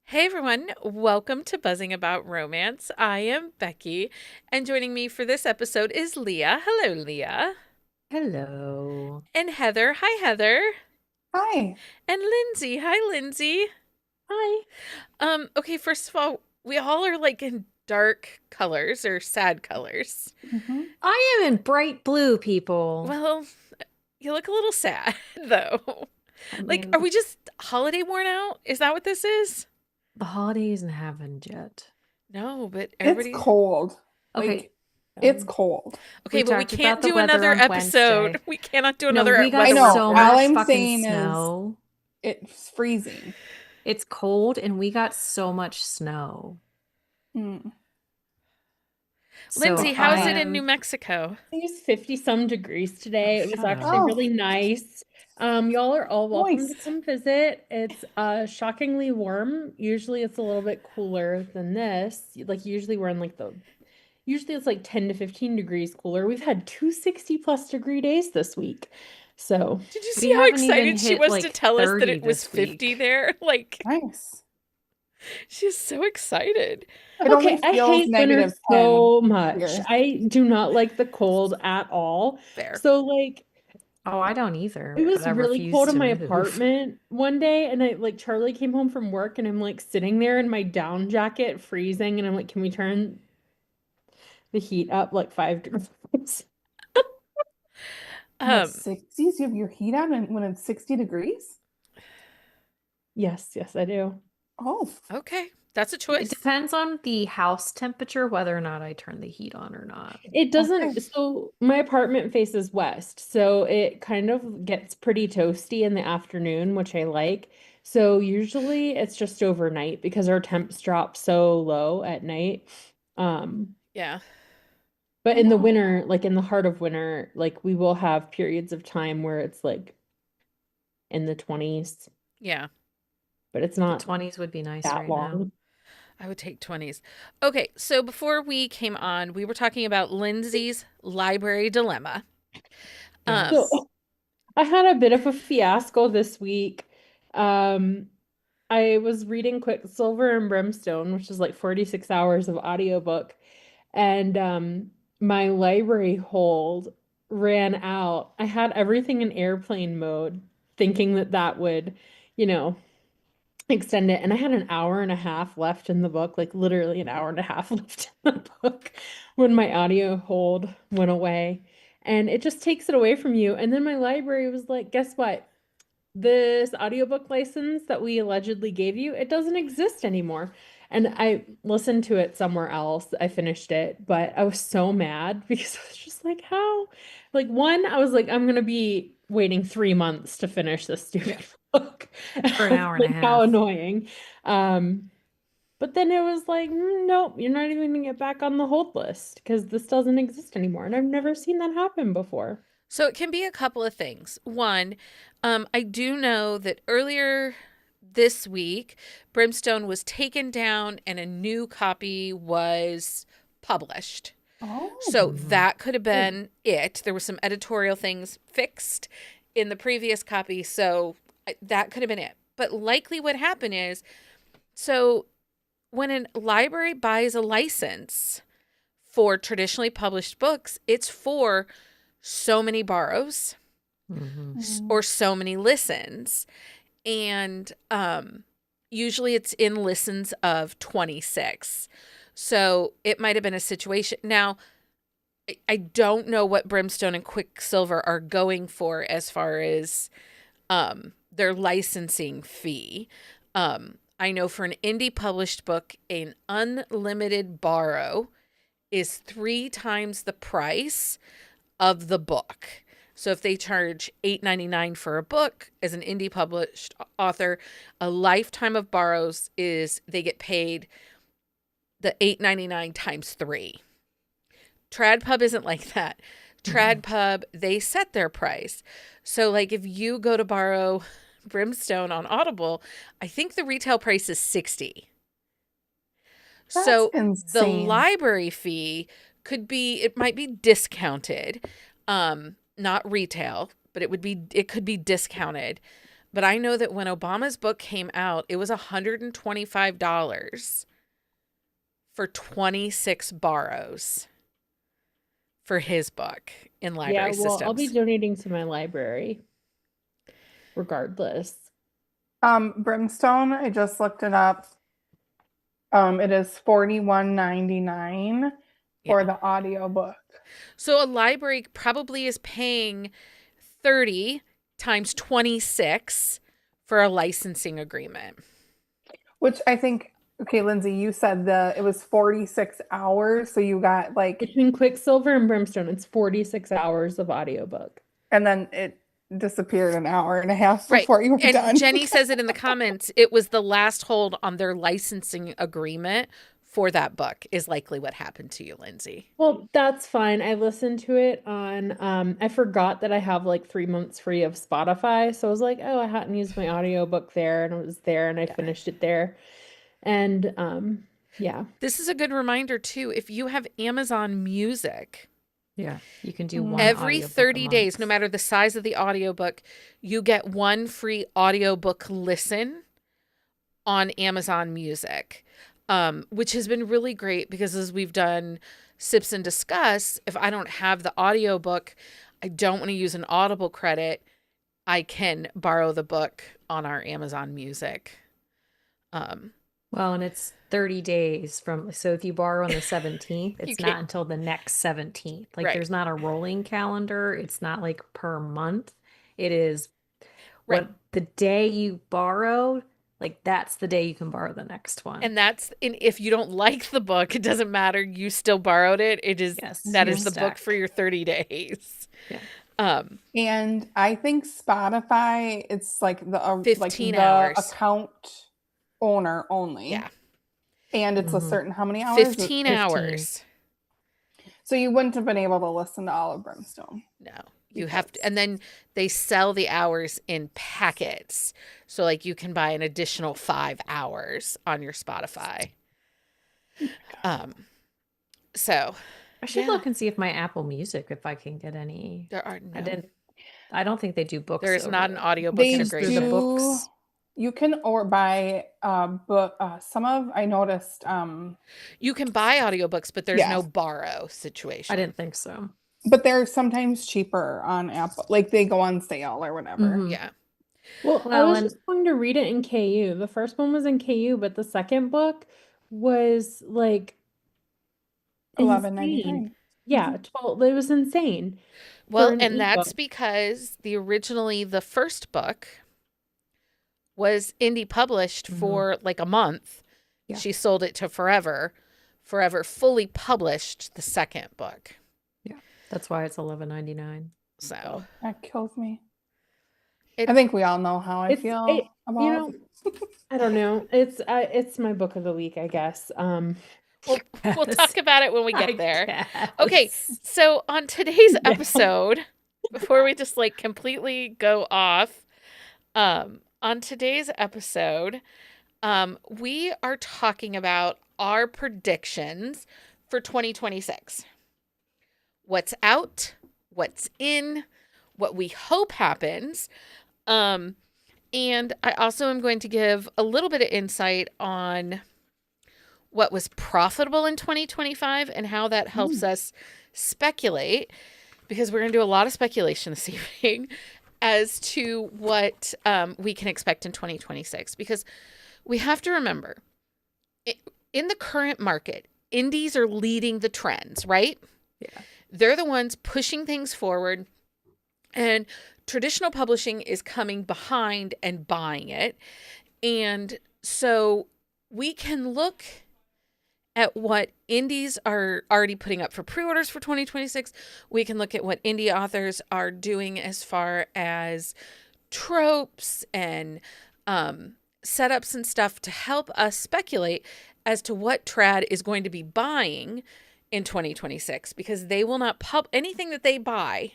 Hey everyone, welcome to Buzzing About Romance. I am Becky, and joining me for this episode is Leah. Hello, Leah. Hello. And Heather. Hi, Heather. Hi. And Lindsey. Hi, Lindsey. Hi. Okay, first of all, we all are like in dark colors or sad colors. hmm I am in bright blue, people. Well, you look a little sad, though. I Like, are mean, we just holiday worn out? Is that what this is? the holidays haven't happened yet. No, but It's everybody. cold. Okay. It's um, cold. Okay, we but we talked can't about the do weather another on episode. Wednesday. We cannot do No, another we got I weather know. so report. All much I'm fucking saying is snow. it's freezing. It's cold and we got so much snow. Mm. So Lindsay, Like how's I it that. in New am Mexico? Think it's 50 some degrees oh, today. It was shut actually up. Oh, really nice. Y'all are all welcome to moist. come visit. It's shockingly warm. Usually it's a little bit cooler than this. Like usually we're in usually it's like 10 to 15 degrees cooler. We've had 260 plus degree days this week. So Did you see We how haven't even excited she hit was to like tell us that 30 it was this 50 week. there? Like, Nice. she's so excited. It only okay, I feels hate winter -10 so much. here. I do not like the cold at all. Fair. So like Oh, I don't either, it but was I really refuse cold in to my move. apartment one day, and I like Charlie came home from work, and I'm like sitting there in my down jacket, freezing, and I'm like, "Can we turn the heat up like 5 degrees?" In the Um, 60s, you have your heat on when it's 60 degrees? Yes, yes, I do. Oh, okay. That's a It choice. depends on the house temperature, whether or not I turn the heat on or not. It okay. doesn't, so my apartment faces west, so it kind of gets pretty toasty in the afternoon, which I like. So usually it's just overnight because our temps drop so low at night. Um, Yeah. But Oh, in the wow. winter, like in the heart of winter, like we will have periods of time where it's like in the 20s, Yeah. but it's The not 20s would be nice that right now. long. I would take 20s. Okay. So before we came on, we were talking about Lindsay's library dilemma. Um, So Yes. I had a bit of a fiasco this week. Um, I was reading Quicksilver and Brimstone, which is like 46 hours of audiobook, and my library hold ran out. I had everything in airplane mode, thinking that that would, you know, extend it. And I had an hour and a half left in the book, like literally an hour and a half left in the book when my audio hold went away. And it just takes it away from you. And then my library was like, guess what? This audiobook license that we allegedly gave you, it doesn't exist anymore. And I listened to it somewhere else. I finished it, but I was so mad because I was just like, how? Like, one, I was like, I'm gonna be waiting 3 months to finish this stupid book. For an hour and a Like, how half. annoying. Um, but then it was like, nope, you're not even gonna get back on the hold list because this doesn't exist anymore. And I've never seen that happen before. so it can be a couple of things. One, I do know that earlier this week, Brimstone was taken down and a new copy was published. Oh, So Mhm. that could have been it. There were some editorial things fixed in the previous copy, so that could have been it. But likely what happened is, so when a library buys a license for traditionally published books, it's for so many borrows Mhm. mm, or so many listens. And usually it's in listens of 26. So it might have been a situation. Now, I don't know what Brimstone and Quicksilver are going for as far as their licensing fee. I know for an indie published book, an unlimited borrow is 3 times the price of the book. So if they charge $8.99 for a book as an indie published author, a lifetime of borrows is they get paid the $8.99 times 3. TradPub isn't like that. Mhm. TradPub, they set their price. So like if you go to borrow Brimstone on Audible, I think the retail price is 60. that's So the insane. library fee it might be discounted, not retail, but it could be discounted. But I know that when Obama's book came out, it was $125 for 26 borrows for his book in library well, I'll be systems. donating to my library regardless. Brimstone, I just looked it up. It is $41.99 for the audiobook. So a library probably is paying 30 times 26 for a licensing agreement. Which I think, okay, Lindsay, you said it was 46 hours, so you got like, Between Quicksilver and Brimstone, it's 46 hours of audiobook. and then it disappeared an hour and a half Right. before you were And done. Jenny says it in the comments. It was the last hold on their licensing agreement for that book is likely what happened to you, Lindsay. Well, that's fine. I listened to it on, I forgot that I have like 3 months free of Spotify. So I was like, oh, I hadn't used my audiobook there, and it was there, and I finished it there. And yeah. This is a good reminder too. If you have Amazon Music, Yeah, you can do one every audiobook a 30 days, no month. matter the size of the audiobook, you get one free audiobook listen on Amazon Music, which has been really great because as we've done Sips and Discuss, if I don't have the audiobook, I don't want to use an Audible credit, I can borrow the book on our Amazon Music. Well, and it's 30 days from, so if you borrow on the 17th, it's can't- not until the next 17th. Like Right. there's not a rolling calendar. It's not like per month. It is Right. what the day you borrowed, like that's the day you can borrow the next one. And if you don't like the book, it doesn't matter. You still borrowed it. It is Yes, that you're is the book stuck. for your 30 days. Yeah. And I think Spotify, it's like the 15 the hours. account owner only. Yeah. And it's a Mhm. certain how many hours? 15 15. hours. So you wouldn't have been able to listen to all of Brimstone. No. You have to, and then they sell the hours in packets. So like you can buy an additional 5 hours on your Spotify. So I should yeah. look and see if my Apple Music, if I can get any. there are no, I don't think they do books. there is not an over audiobook They integration. through the books. You can or buy book. Some of I noticed. You can buy audiobooks, but there's Yeah. no borrow situation. I didn't think so. But they're sometimes cheaper on Apple. Like they go on sale or whatever. Mhm. Yeah. Well, I Well, was and just going to read it in KU. The first one was in KU, but the second book was like $11.99. insane. Yeah, 12. It was insane for Well, an and that's ebook. because the first book was indie published Mhm. for like a month. Yeah. She sold it to Forever. Forever fully published the second book. that's why it's $11.99. So That kills me. It- I think we all know how I It's feel it, about. you know, I don't know. It's my book of the week, I guess. we'll Yes. talk about it when we I get there. guess. Okay, so on today's Yeah. episode, before we just like completely go off, on today's episode, we are talking about our predictions for 2026. What's out, what's in, what we hope happens. And I also am going to give a little bit of insight on what was profitable in 2025 and how that helps us speculate, because we're going to do a lot of speculation this evening as to what we can expect in 2026. Because we have to remember, in the current market, indies are leading the trends, right? Yeah. They're the ones pushing things forward, and traditional publishing is coming behind and buying it. And so we can look at what indies are already putting up for pre-orders for 2026. We can look at what indie authors are doing as far as tropes and setups and stuff to help us speculate as to what trad is going to be buying in 2026, because they will not anything that they buy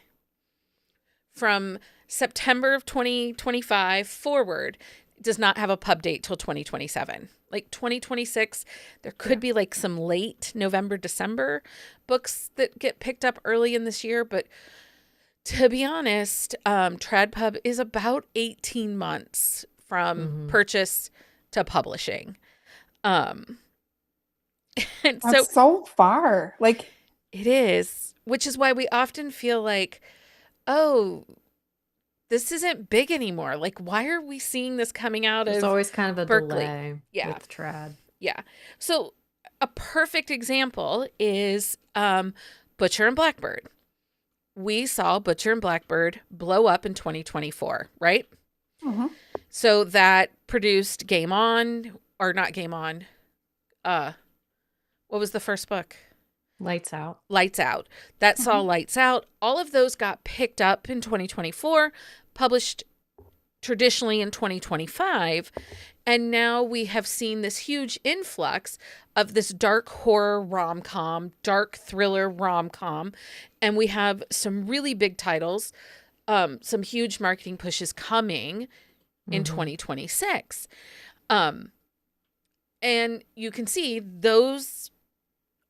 from September of 2025 forward does not have a pub date till 2027. Like 2026, there could be like some late November, December books that get picked up early in this year, but To be honest, TradPub is about 18 months from purchase to publishing. And That's so far. Like, it is, which is why we often feel like, oh, this isn't big anymore. Like, why are we seeing this coming out There's of always kind of a Berkeley? delay with trad. Yeah. So a perfect example is Butcher and Blackbird. We saw Butcher and Blackbird blow up in 2024, right? Mm-hmm. So that produced Game On, or not Game On. What was the first book? Lights Out. Lights Out. That saw Lights Out. All of those got picked up in 2024, published traditionally in 2025. And now we have seen this huge influx of this dark horror rom-com, dark thriller rom-com. And we have some really big titles, some huge marketing pushes coming in 2026. And you can see those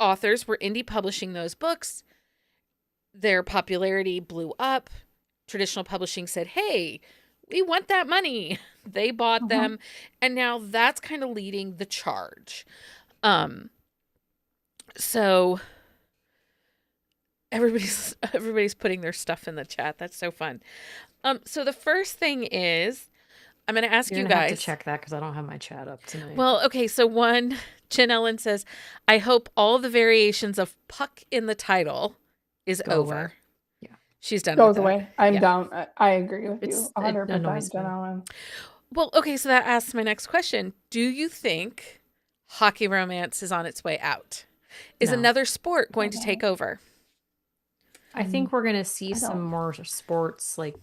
authors were indie publishing those books. Their popularity blew up. Traditional publishing said, hey, we want that money. They bought them. And now that's kind of leading the charge. So everybody's putting their stuff in the chat. That's so fun. So the first thing is, I'm going to ask you guys have to check that because I don't have my chat up tonight. Well, okay. So one, Jen Ellen says, I hope all the variations of Puck in the title is over. Away. Yeah. She's done Goes with that. away. I'm down. I agree with you. It 100%, annoys me. Jen Ellen. Well, okay. So that asks my next question. Do you think hockey romance is on its way out? Is No. another sport going to take over? I think we're going to see I some don't. more sports like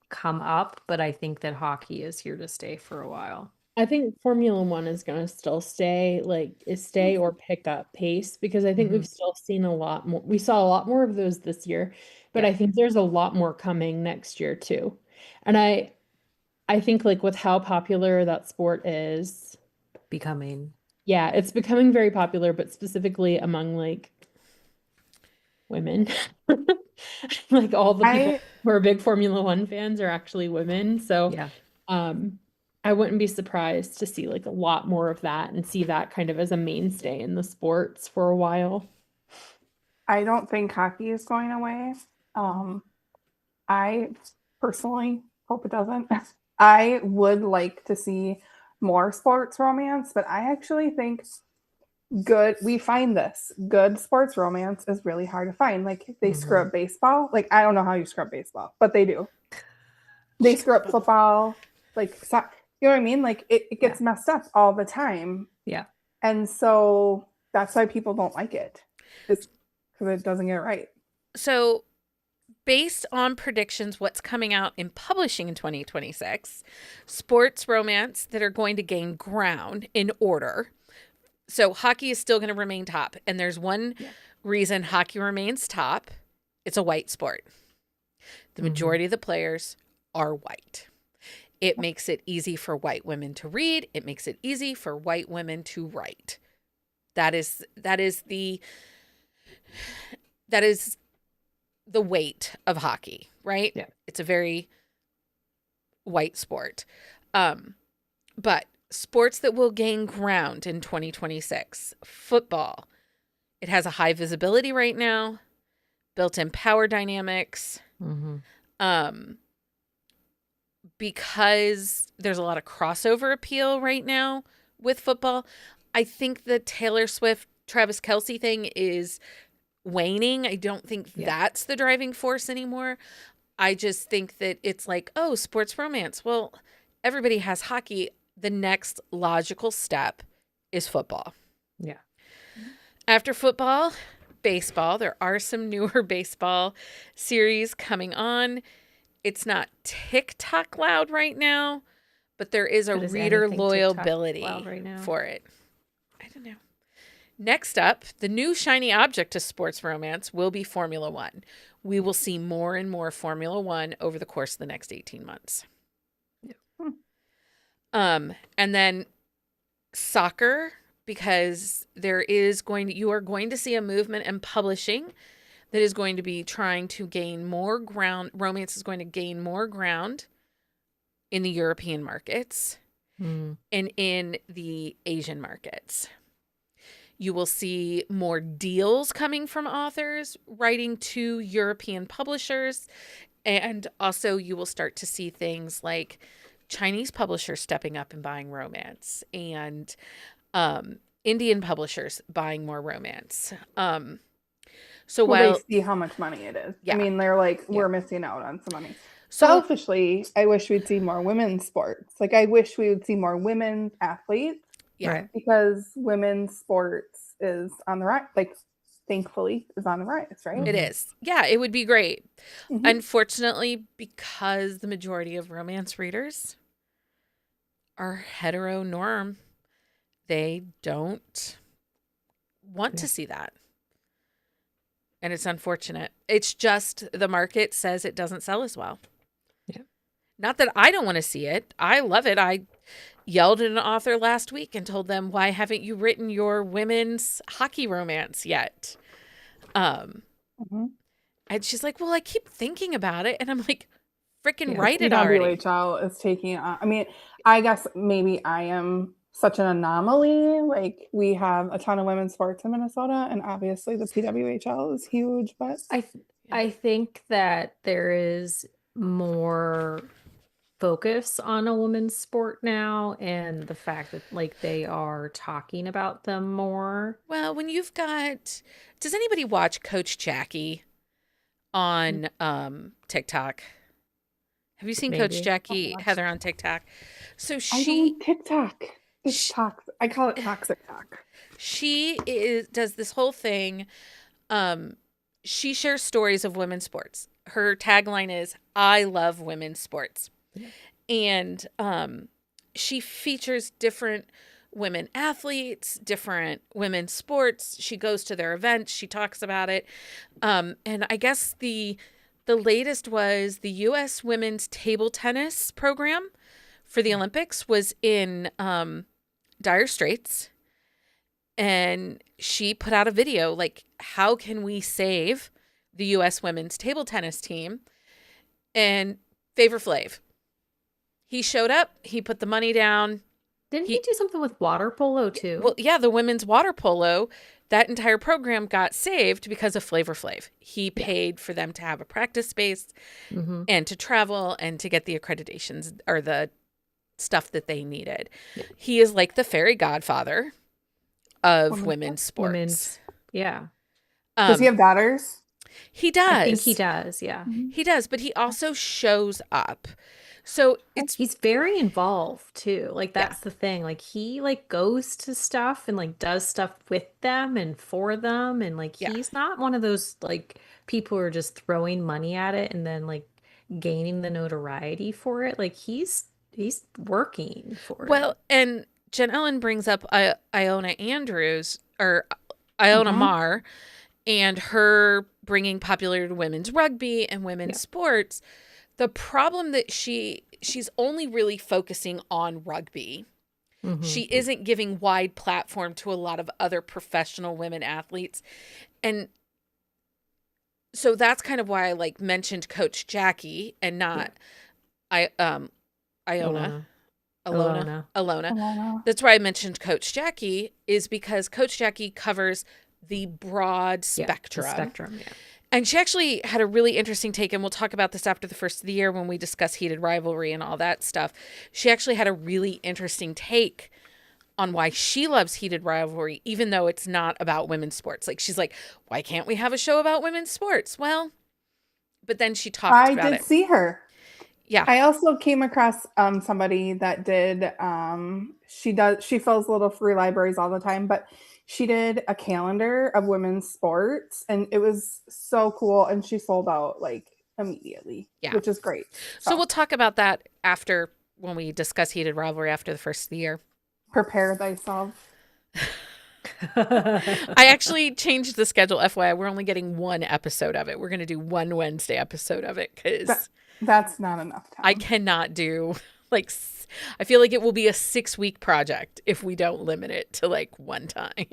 come up, but I think that hockey is here to stay for a while. I think Formula One is going to still stay or pick up pace, because I think we've still seen a lot more. We saw a lot more of those this year, but I think there's a lot more coming next year too. And I think like with how popular that sport is Becoming. Yeah, it's becoming very popular, but specifically among like women. Like all the people who are big Formula One fans are actually women. So Yeah. I wouldn't be surprised to see like a lot more of that and see that kind of as a mainstay in the sports for a while. I don't think hockey is going away. I personally hope it doesn't. I would like to see more sports romance, but I actually think we find this good sports romance is really hard to find. Like they screw up baseball. Like I don't know how you screw up baseball, but they do. They screw up football. Like you know what I mean? Like it gets messed up all the time. Yeah. And so that's why people don't like it. It's because it doesn't get it right. So based on predictions, what's coming out in publishing in 2026, sports romance that are going to gain ground in order. So hockey is still going to remain top. And there's one reason hockey remains top. It's a white sport. The majority of the players are white. It makes it easy for white women to read. It makes it easy for white women to write. That is the weight of hockey, right? Yeah. It's a very white sport. But sports that will gain ground in 2026, football. It has a high visibility right now, built-in power dynamics. Because there's a lot of crossover appeal right now with football. I think the Taylor Swift, Travis Kelce thing is waning. I don't think that's the driving force anymore. I just think that it's like, oh, sports romance. Well, everybody has hockey. The next logical step is football. Yeah. After football, baseball. There are some newer baseball series coming on. It's not TikTok loud right now, but there is a reader loyalty for it. I don't know. Next up, the new shiny object to sports romance will be Formula One. We will see more and more Formula One over the course of the next 18 months. And then soccer, because you are going to see a movement in publishing that is going to be trying to gain more ground. Romance is going to gain more ground in the European markets and in the Asian markets. You will see more deals coming from authors writing to European publishers. And also you will start to see things like Chinese publishers stepping up and buying romance, and Indian publishers buying more romance. So well, while they see how much money it is. Yeah. I mean, they're like, we're missing out on some money. So Selfishly, I wish we'd see more women's sports. Like, I wish we would see more women athletes. yeah. Right. Because women's sports is on the rise. Like, thankfully, is on the rise, right? It is. Yeah, it would be great. Mhm. Unfortunately, because the majority of romance readers are heteronorm, they don't want to see that. And it's unfortunate. It's just the market says it doesn't sell as well. Yeah. Not that I don't want to see it. I love it. I yelled at an author last week and told them, why haven't you written your women's hockey romance yet? And she's like, well, I keep thinking about it. And I'm like, freaking write it already. TWHL is taking, I mean, I guess maybe I am such an anomaly. Like, we have a ton of women's sports in Minnesota, and obviously the PWHL is huge, but I think that there is more focus on a women's sport now, and the fact that like they are talking about them more. Well, when you've got, does anybody watch Coach Jackie on TikTok? Have you seen Coach Maybe. Jackie, Heather, on TikTok? So I she don't TikTok. It's toxic. I call it toxic talk. she does this whole thing. She shares stories of women's sports. Her tagline is, I love women's sports. And she features different women athletes, different women's sports. She goes to their events. She talks about it. And I guess the latest was the U.S. women's table tennis program for the Olympics was in dire straits. And she put out a video like, how can we save the U.S. women's table tennis team? And Favor Flav, he showed up. He put the money down. Didn't he do something with water polo too? Well, yeah, the women's water polo, that entire program got saved because of Flavor Flav. He paid for them to have a practice space and to travel and to get the accreditations or the stuff that they needed. Yeah. He is like the fairy godfather of women's sports. Yeah. Does he have daughters? He does. I think he does, yeah. He does, but he also shows up. So he's very involved too. Like that's the thing. Like he like goes to stuff and like does stuff with them and for them, and like he's not one of those like people who are just throwing money at it and then like gaining the notoriety for it. Like he's working for it. Well, and Jen Ellen brings up Iona Andrews or Iona Marr and her bringing popularity to women's rugby and women's sports. The problem that she's only really focusing on rugby. She isn't giving wide platform to a lot of other professional women athletes. And so that's kind of why I like mentioned Coach Jackie and not Alona. That's why I mentioned Coach Jackie, is because Coach Jackie covers the broad spectrum. The spectrum, yeah. And she actually had a really interesting take, and we'll talk about this after the first of the year when we discuss heated rivalry and all that stuff. She actually had a really interesting take on why she loves heated rivalry, even though it's not about women's sports. Like, she's like, why can't we have a show about women's sports? Well, but then she talked about it. I did see her. Yeah. I also came across somebody that did, she fills little free libraries all the time, but she did a calendar of women's sports, and it was so cool. And she sold out like immediately, which is great. So we'll talk about that after, when we discuss heated rivalry after the first of the year. Prepare thyself. I actually changed the schedule. FYI, we're only getting one episode of it. We're going to do one Wednesday episode of it because that's not enough time. I cannot do like, I feel like it will be a 6-week project if we don't limit it to like one time.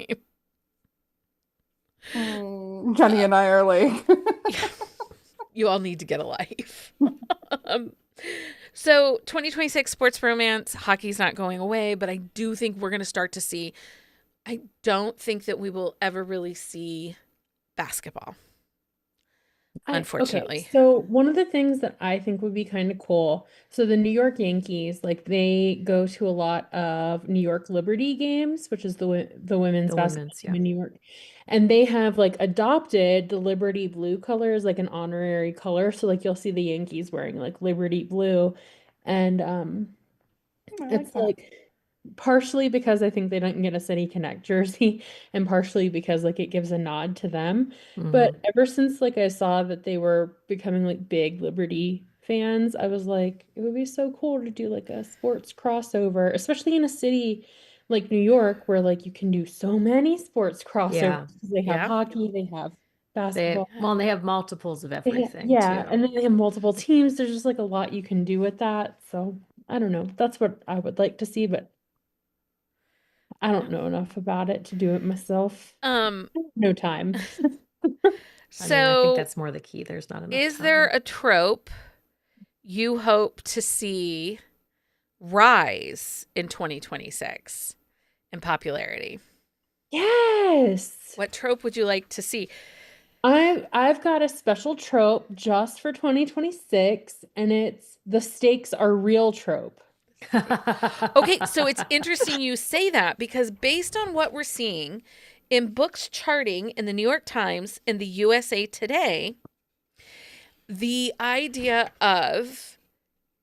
Jenny and I are like, You all need to get a life. So 2026 sports romance, hockey's not going away, but I do think we're going to start to see, I don't think that we will ever really see basketball, Okay, unfortunately. so one of the things that I think would be kind of cool, so the New York Yankees, like they go to a lot of New York Liberty games, which is the women's The basketball women's, team yeah. in New York. And they have like adopted the Liberty blue color as like an honorary color. So like you'll see the Yankees wearing like Liberty blue. And I like it's that. like partially because I think they don't get a City Connect jersey, and partially because like it gives a nod to them. But Mhm. ever since like I saw that they were becoming like big Liberty fans, I was like, it would be so cool to do like a sports crossover, especially in a city like New York where like you can do so many sports crossovers Yeah. because they have Yeah. hockey, they have basketball. And they have multiples of everything Yeah, too. and then they have multiple teams. There's just like a lot you can do with that. So I don't know. That's what I would like to see, but I don't know enough about it to do it myself. Um, No time. I mean, I think so that's more the key. There's not enough is there time. a trope you hope to see rise in 2026 in popularity? Yes. What trope would you like to see? I've got a special trope just for 2026, and it's the stakes are real trope. Okay, so it's interesting you say that because based on what we're seeing in books charting in the New York Times and the USA Today, the idea of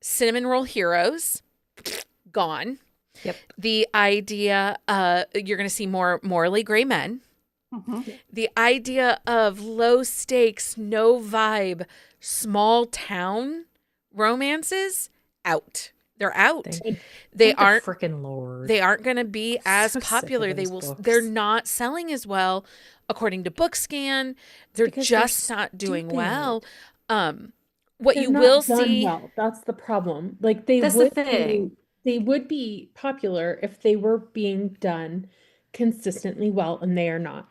cinnamon roll heroes gone. Yep. The idea you're going to see more morally gray men. Mhm. The idea of low stakes, no vibe, small town romances out. They're out. Thank They the aren't frickin' Lord. they aren't going to be as So sick of popular. those They're books. not selling as well according to BookScan. They're because they're just not doing well. stupid. What They're you will not done see, well. That's the problem. Like they That's the would be thing. they would be popular if they were being done consistently well, and they are not.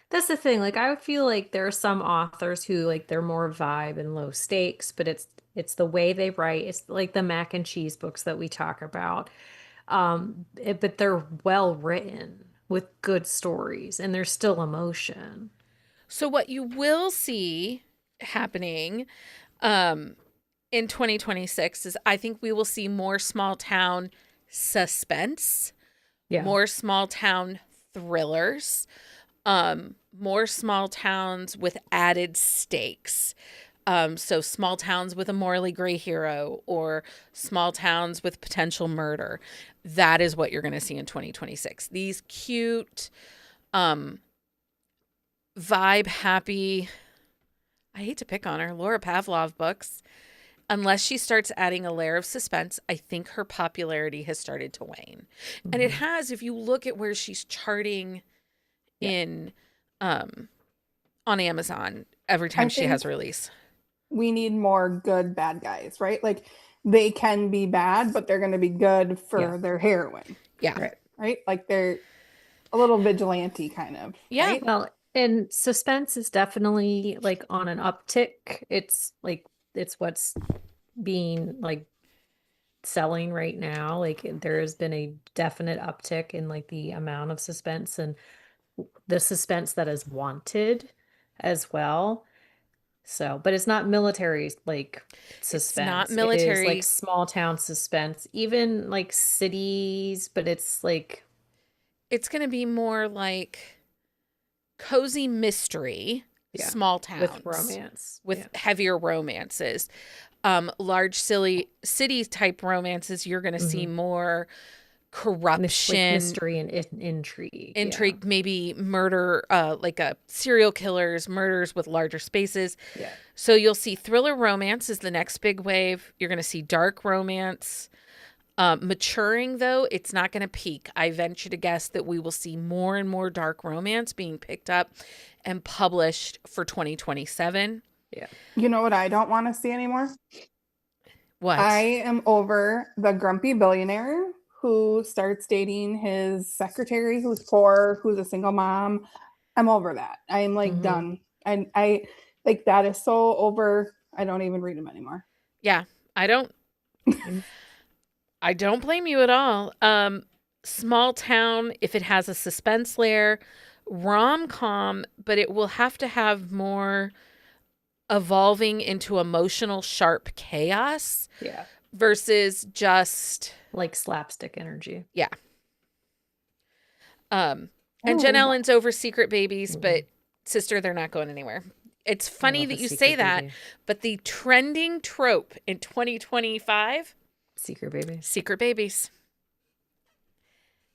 That's the thing. Like I feel like there are some authors who like they're more vibe and low stakes, but it's the way they write. It's like the mac and cheese books that we talk about. But they're well written with good stories and there's still emotion. so what you will see happening in 2026 is I think we will see more small town suspense, Yeah. more small town thrillers, more small towns with added stakes. So small towns with a morally gray hero or small towns with potential murder. That is what you're going to see in 2026. These cute, vibe happy, I hate to pick on her, Laura Pavlov books. Unless she starts adding a layer of suspense, I think her popularity has started to wane. And it has, if you look at where she's charting in on Amazon every time she has a release. We need more good bad guys, right? Like they can be bad, but they're going to be good for their heroine. Yeah. Right? Like they're a little vigilante kind of. Yeah. Right? Well, and suspense is definitely like on an uptick. It's like it's what's being like selling right now. Like there has been a definite uptick in like the amount of suspense and the suspense that is wanted as well. So, but it's not military like suspense. not It is military. like small town suspense, even like cities, but it's like It's going to be more like cozy mystery, small towns with romance, with heavier romances. Large silly city type romances, you're going to see more corruption, like mystery and intrigue, maybe murder, like a serial killers, murders with larger spaces. Yeah. So you'll see thriller romance is the next big wave. You're going to see dark romance. Maturing, though, it's not going to peak. I venture to guess that we will see more and more dark romance being picked up and published for 2027. Yeah. You know what I don't want to see anymore? What? I am over the grumpy billionaire who starts dating his secretary who's poor, who's a single mom. I'm over that. I am like done. And I like that is so over. I don't even read them anymore. Yeah, I don't blame you at all. Small town, if it has a suspense layer, rom-com, but it will have to have more evolving into emotional sharp chaos. Yeah. Versus just like slapstick energy. Yeah. And Jen Ellen's over Secret Babies, but sister, they're not going anywhere. It's funny that you say that, but the trending trope in 2025, Secret Babies. Secret Babies.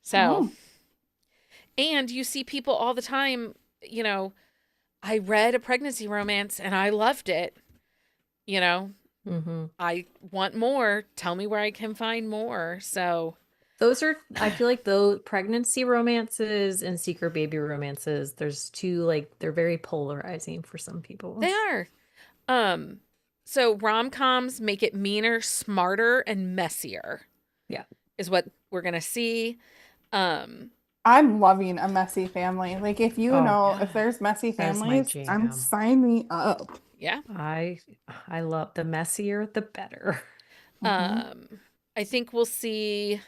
So, and you see people all the time, you know, I read a pregnancy romance and I loved it. You know, I want more. Tell me where I can find more. So those are, I feel like those pregnancy romances and secret baby romances, there's two, like, they're very polarizing for some people. They are. So rom-coms make it meaner, smarter, and messier. Yeah. Is what we're going to see. I'm loving a messy family. Like, if you know, if there's messy families, sign me up. Yeah. I love the messier, the better. I think we'll see.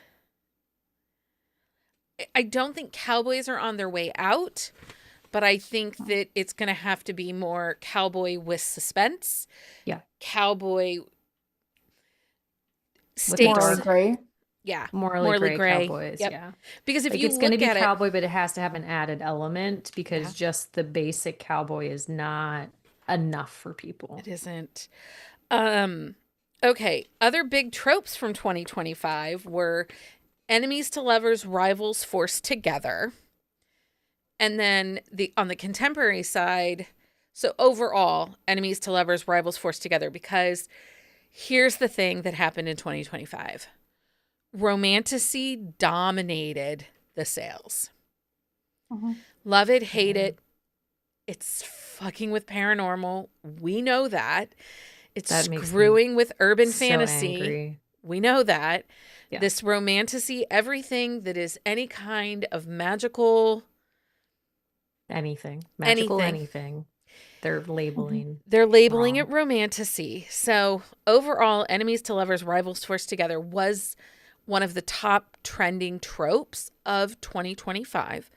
I don't think cowboys are on their way out, but I think that it's going to have to be more cowboy with suspense. Yeah. Cowboy stakes. Morally gray. Yeah. Morally gray cowboys. Yep. Yeah. Because if like, you it's going to be at cowboy, but it has to have an added element because just the basic cowboy is not enough for people. It isn't. Okay. Other big tropes from 2025 were enemies to lovers, rivals forced together. And then on the contemporary side, so overall, enemies to lovers, rivals forced together, because here's the thing that happened in 2025. Romantasy dominated the sales. Love it, hate it. It's fucking with paranormal. We know that. It's screwing with urban fantasy. Angry. We know that. Yeah. This romantasy, everything that is any kind of magical. Anything. They're labeling. They're labeling it romantasy. So overall, enemies to lovers, rivals forced together was one of the top trending tropes of 2025.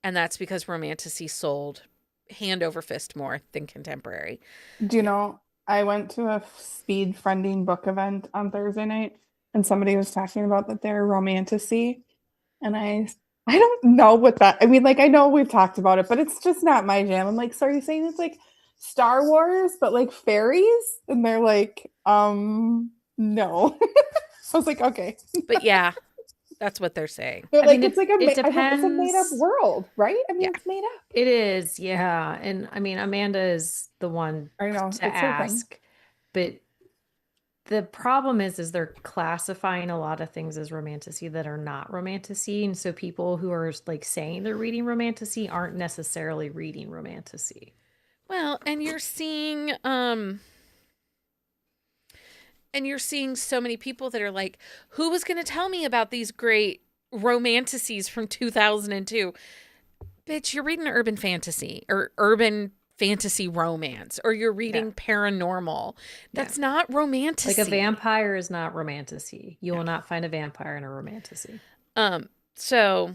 And that's because romantasy sold hand over fist more than contemporary. Do you know, I went to a speed friending book event on Thursday night and somebody was talking about that they're romantasy. And I don't know what that, I mean, like, I know we've talked about it, but it's just not my jam. I'm like, so are you saying it's like Star Wars, but like fairies? And they're like, no. I was like, okay. But yeah, that's what they're saying. They're like, it's like it depends. It's a made up world, right? I mean, it's made up. It is, yeah. And I mean, Amanda is the one to ask. But the problem is they're classifying a lot of things as romantasy that are not romantasy. And so people who are like saying they're reading romantasy aren't necessarily reading romantasy. Well, and you're seeing so many people that are like, who was going to tell me about these great romantasies from 2002? Bitch, you're reading urban fantasy or urban fantasy romance, or you're reading paranormal. That's not romantasy. Like a vampire is not romantasy. You will not find a vampire in a romantasy. So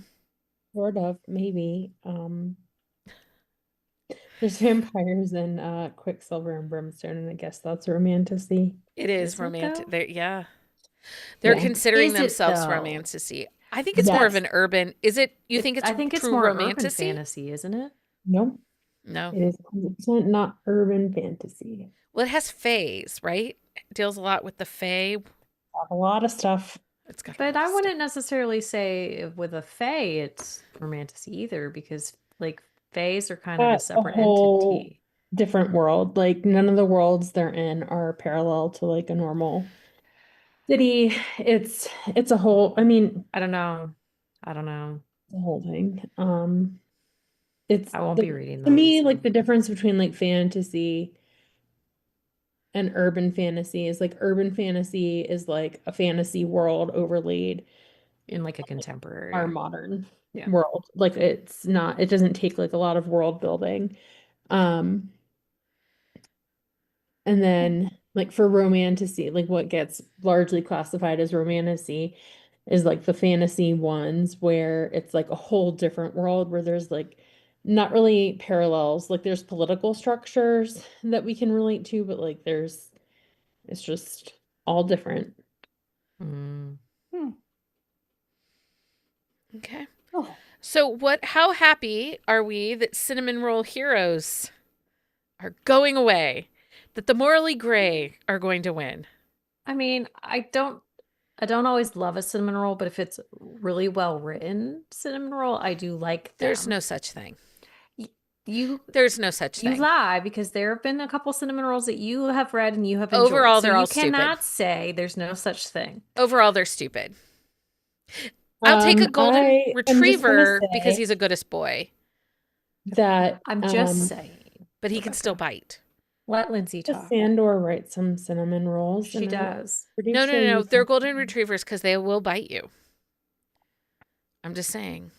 sort of, maybe. There's vampires in Quicksilver and Brimstone, and I guess that's a romantasy. It is romantic. They're considering themselves romantasy. I think it's more of an urban. Is it? You think it's? I think it's more urban fantasy, isn't it? No. No. It is 100% not urban fantasy. Well, it has fays, right? It deals a lot with the fae. A lot of stuff. But I wouldn't necessarily say with a fae it's romantasy either, because like fays are kind of a separate entity. Different world. Like none of the worlds they're in are parallel to like a normal city. It's a whole, I mean, I don't know. The whole thing. I won't be reading to me, like the difference between like fantasy and urban fantasy is like urban fantasy is like a fantasy world overlaid in like a our contemporary. modern Yeah. world. Like it doesn't take like a lot of world building. And then like for romantasy, like what gets largely classified as romantasy is like the fantasy ones where it's like a whole different world where there's like not really parallels. Like there's political structures that we can relate to, but like it's just all different. Mm. Okay. Oh. So how happy are we that cinnamon roll heroes are going away? That the morally gray are going to win? I mean, I don't always love a cinnamon roll, but if it's really well written cinnamon roll, I do like There's them. no such thing. You There's no such you thing. lie because there have been a couple cinnamon rolls that you have read and you have enjoyed. Overall, So they're all you cannot stupid. say there's no such thing. Overall, they're stupid. I'll take a golden I am just gonna retriever because say he's a goodest boy, that I'm just saying. but he can still bite. Let Lindsay talk. Sandor writes some cinnamon rolls. She and I'm does. pretty No, sure you they're can- golden retrievers because they will bite you. I'm just saying.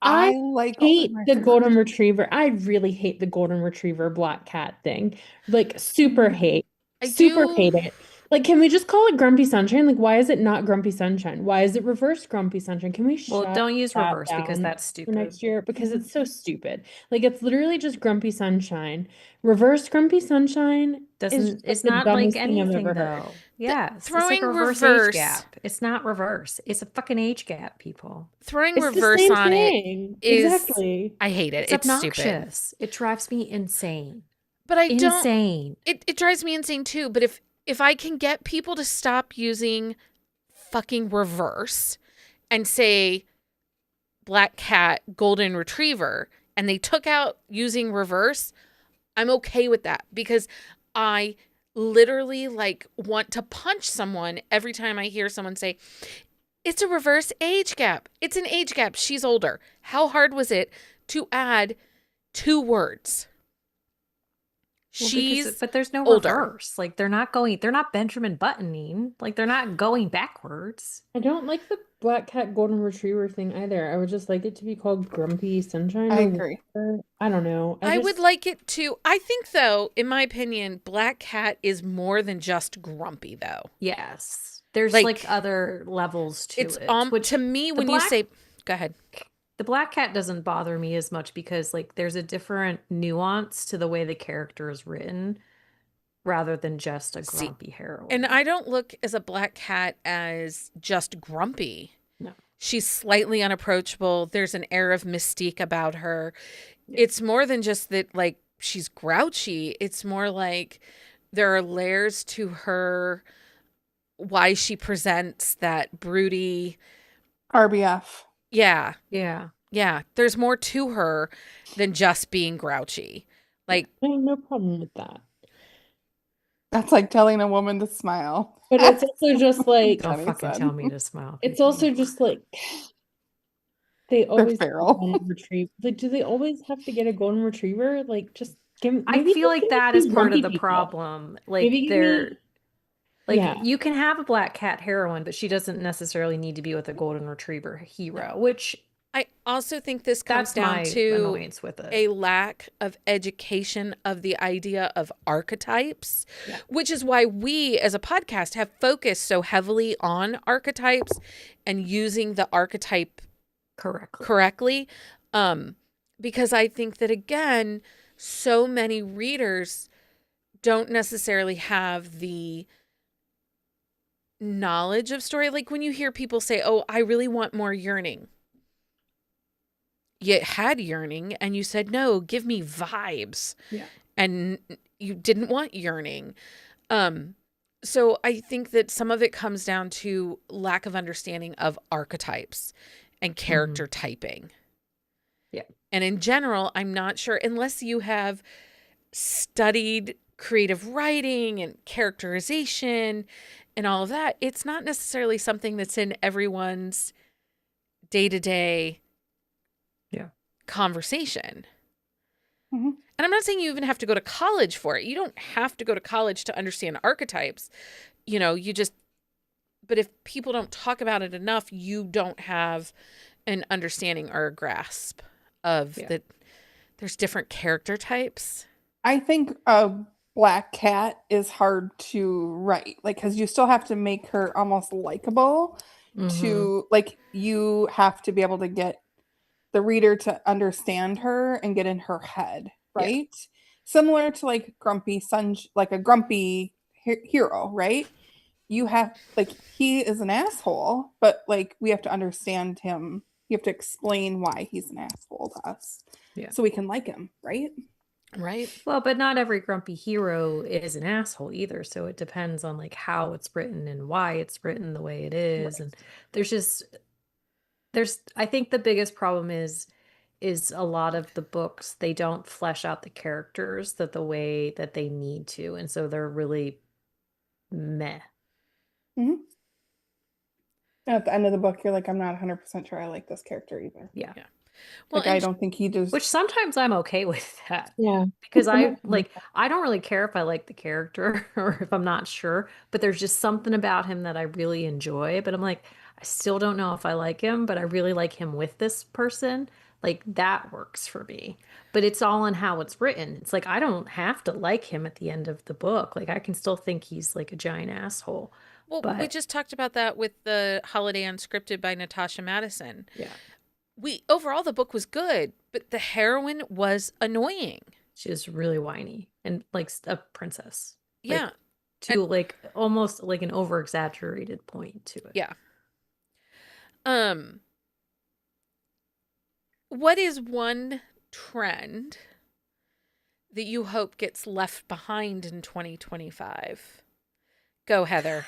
I like hate golden the retrievers. golden retriever. I really hate the golden retriever black cat thing. Like super hate. I Super do- hate it. Like, can we just call it Grumpy Sunshine? Like, why is it not Grumpy Sunshine? Why is it reverse Grumpy Sunshine? Can we Well, shut don't use that reverse because down that's for stupid. next year? Because it's so stupid. Like, it's literally just Grumpy Sunshine. Reverse Grumpy Sunshine is just It's the not like dumbest thing I've anything ever heard. though. Yes. It's throwing like a reverse reverse- age gap. It's not reverse. It's a fucking age gap, people. Throwing It's the reverse same on it thing. is Exactly. I hate it. It's It's stupid. obnoxious. It drives me insane. But I don't. Insane. It drives me insane too. But if I can get people to stop using fucking reverse and say black cat, golden retriever, and they took out using reverse, I'm okay with that because I literally like want to punch someone every time I hear someone say, it's a reverse age gap. It's an age gap. She's older. How hard was it to add 2 words? Well, She's but there's no older. reverse. Like they're not Benjamin buttoning. Like they're not going backwards. I don't like the black cat golden retriever thing either. I would just like it to be called Grumpy Sunshine. I or agree. whatever. I don't know. I would like it to. I think, though, in my opinion, Black Cat is more than just grumpy, though. Yes. There's Like, like other levels to It's it. Which to me the when you black- say, go ahead. the black cat doesn't bother me as much because like there's a different nuance to the way the character is written rather than just a See, grumpy heroine. And I don't look as a black cat as just grumpy. No. She's slightly unapproachable. There's an air of mystique about her. Yeah. It's more than just that, like, she's grouchy. It's more like there are layers to her, why she presents that broody. RBF. Yeah. Yeah. Yeah. There's more to her than just being grouchy. Like, I have no problem with that. That's like telling a woman to smile. But it's also just like Don't Jenny fucking said. tell me to smile. it's people. also just like they always have a feral. golden retriever. Like, do they always have to get a golden retriever? Like, just give. I maybe feel just like give me that two is part of grumpy the people. problem. Like Maybe give they're me- like Yeah. you can have a black cat heroine, but she doesn't necessarily need to be with a golden retriever hero, which I also think this comes that's down my to annoyance with it. a lack of education of the idea of archetypes, Yeah. which is why we as a podcast have focused so heavily on archetypes and using the archetype correctly. Because I think that, again, so many readers don't necessarily have the knowledge of story. Like when you hear people say, oh, I really want more yearning. You had yearning and you said, no, give me vibes. Yeah. And you didn't want yearning. So I think that some of it comes down to lack of understanding of archetypes and character typing. Yeah. And in general, I'm not sure, unless you have studied creative writing and characterization and all of that, it's not necessarily something that's in everyone's day-to-day conversation. Mm-hmm. And I'm not saying you even have to go to college for it. You don't have to go to college to understand archetypes. You know, you just but if people don't talk about it enough, you don't have an understanding or a grasp of that there's different character types. I think a black cat is hard to write, like, because you still have to make her almost likable. To like, you have to be able to get the reader to understand her and get in her head, right? Similar to like grumpy sun, like a grumpy hero, right? You have like, he is an asshole, but like we have to understand him. You have to explain why he's an asshole to us, so we can like him, right? Right. Well, but not every grumpy hero is an asshole either. So it depends on like how it's written and why it's written the way it is. And I think the biggest problem is a lot of the books, they don't flesh out the characters the way that they need to. And so they're really meh. Mm-hmm. At the end of the book, you're like, I'm not 100% sure I like this character either. Yeah. Well, Like, I don't think he does. Which sometimes I'm okay with that. Yeah. Because I don't really care if I like the character or if I'm not sure, but there's just something about him that I really enjoy. But I'm like, I still don't know if I like him, but I really like him with this person. Like, that works for me. But it's all in how it's written. It's like, I don't have to like him at the end of the book. Like, I can still think he's like a giant asshole. Well, but we just talked about that with the Holiday Unscripted by Natasha Madison. Yeah. Overall the book was good, but the heroine was annoying. She was really whiny and like a princess. Yeah. Like almost like an over exaggerated point to it. Yeah. What is one trend that you hope gets left behind in 2025? Go, Heather.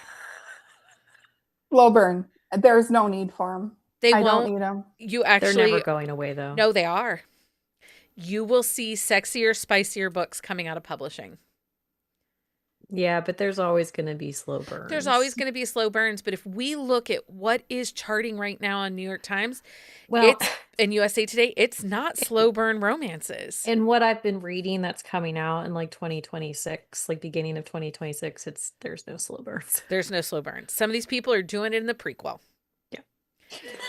Slow burn. There's no need for them. I don't need them. They're never going away, though. No, they are. You will see sexier, spicier books coming out of publishing. Yeah, but there's always going to be slow burns. There's always going to be slow burns. But if we look at what is charting right now on New York Times, and USA Today, it's not slow burn romances. And what I've been reading that's coming out in like 2026, like beginning of 2026, there's no slow burns. There's no slow burns. Some of these people are doing it in the prequel. Yeah.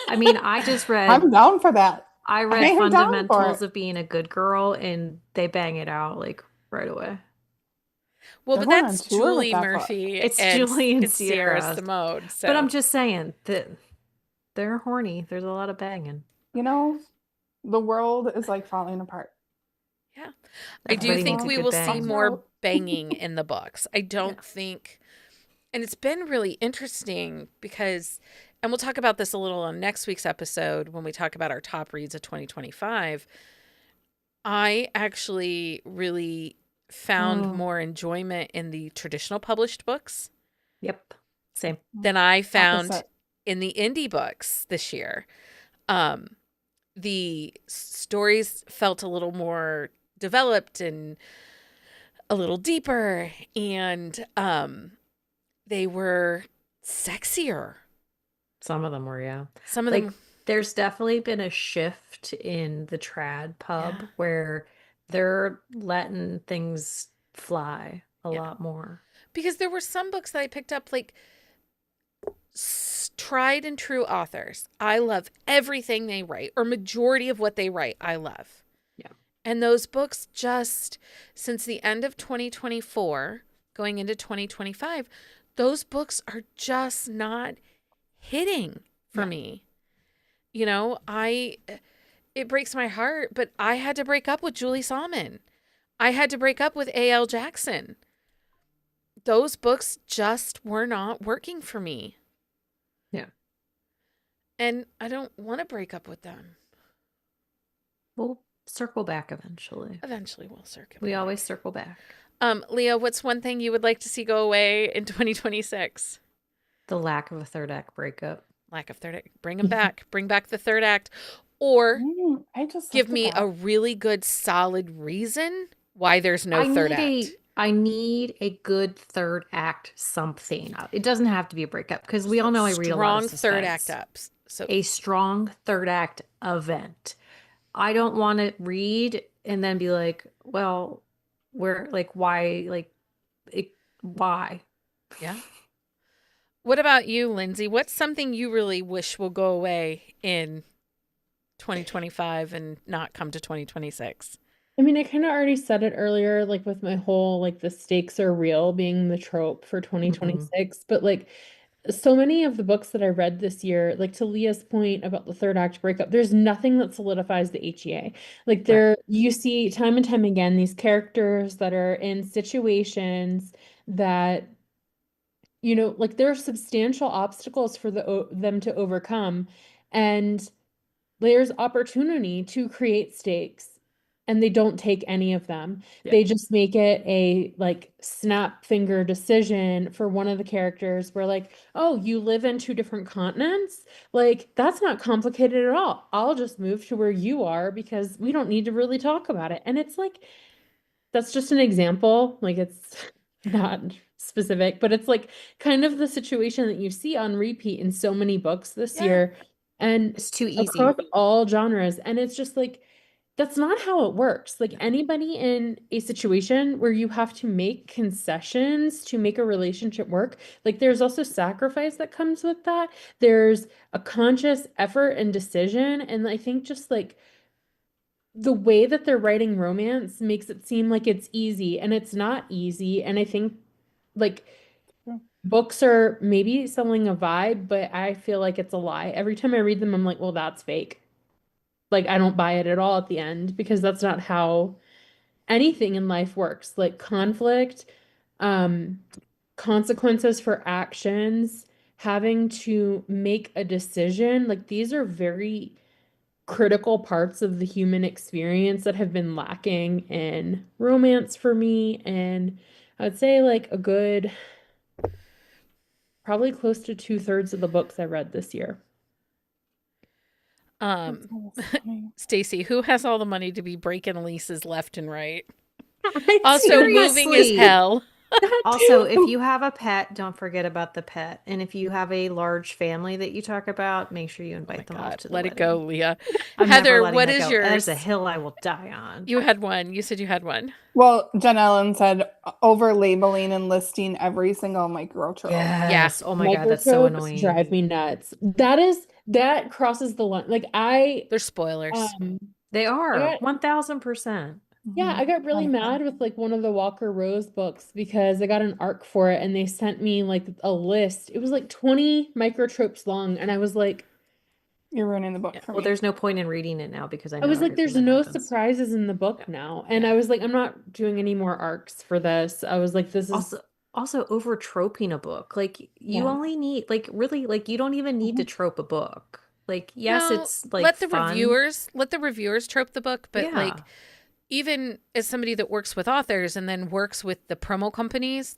I mean, I just read. I'm down for that. I read Fundamentals of Being a Good Girl, and they bang it out like right away. Well, but that's Julie Murphy. It's Julie and Sierra Simone. So. But I'm just saying that they're horny. There's a lot of banging. You know, the world is like falling apart. Yeah. I do think we will see more banging in the books. I don't think, and it's been really interesting because, and we'll talk about this a little on next week's episode when we talk about our top reads of 2025. I actually really found more enjoyment in the traditional published books. Yep. Same. Than I found in the indie books this year. The stories felt a little more developed and a little deeper, and they were sexier. Some of them were, yeah. Some of them. There's definitely been a shift in the trad pub where they're letting things fly a lot more. Because there were some books that I picked up, like tried and true authors. I love everything they write, or majority of what they write, I love. Yeah. And those books just, since the end of 2024, going into 2025, those books are just not hitting for me. You know, it breaks my heart, but I had to break up with Julie Salmon. I had to break up with A.L. Jackson. Those books just were not working for me. Yeah. And I don't want to break up with them. We'll circle back eventually. Eventually we'll circle. We always circle back. Leah, what's one thing you would like to see go away in 2026? The lack of a third act breakup. Lack of third act. Bring them back. Bring back the third act. Or give me a really good, solid reason why there's no third act. I need a good third act something. It doesn't have to be a breakup, because we all know I read a lot of suspense. Strong third act ups. So a strong third act event. I don't want to read and then be like, well, why? Why? Yeah. What about you, Lindsay? What's something you really wish will go away in 2025 and not come to 2026? I mean, I kind of already said it earlier, like with my whole like the stakes are real being the trope for 2026, but like so many of the books that I read this year, like to Leah's point about the third act breakup, there's nothing that solidifies the HEA. Like you see time and time again these characters that are in situations that, like there are substantial obstacles for them to overcome, and there's opportunity to create stakes, and they don't take any of them. Yeah. They just make it a like snap finger decision for one of the characters where like, oh, you live in 2 different continents? Like, that's not complicated at all. I'll just move to where you are because we don't need to really talk about it. And it's like, that's just an example. Like, it's not specific, but it's like kind of the situation that you see on repeat in so many books this year. And It's too easy. across all genres. And it's just like, that's not how it works. Like anybody in a situation where you have to make concessions to make a relationship work, like there's also sacrifice that comes with that. There's a conscious effort and decision. And I think just like the way that they're writing romance makes it seem like it's easy, and it's not easy. And I think like books are maybe selling a vibe, but I feel like it's a lie. Every time I read them, I'm like, well, that's fake. Like, I don't buy it at all at the end, because that's not how anything in life works. Like conflict, consequences for actions, having to make a decision, like these are very critical parts of the human experience that have been lacking in romance for me. And I would say like a good, probably close to 2/3 of the books I read this year. Stacy, who has all the money to be breaking leases left and right? Also, moving as hell. Also, if you have a pet, don't forget about the pet. And if you have a large family that you talk about, make sure you invite them off to the Let wedding. it go, Leah. I'm Heather, never letting what that is go. yours? There's a hill I will die on. You had one. You said you had one. Well, Jen Ellen said over labeling and listing every single micro trope. Yes. Oh my God, that's so Microtropes annoying. drive me nuts. That crosses the line. Like They're spoilers. They are Yeah. 1000%. Yeah, I got really mad with like one of the Walker Rose books because I got an arc for it and they sent me like a list. It was like 20 microtropes long, and I was like, You're ruining the book for me. Well, there's no point in reading it now because I know was like, everything there's that no happens. surprises in the book now. And I was like, I'm not doing any more arcs for this. I was like, this is Also over troping a book. Like you only need like really like you don't even need to trope a book. Like yes, No, it's like let the fun. reviewers trope the book, but like even as somebody that works with authors and then works with the promo companies,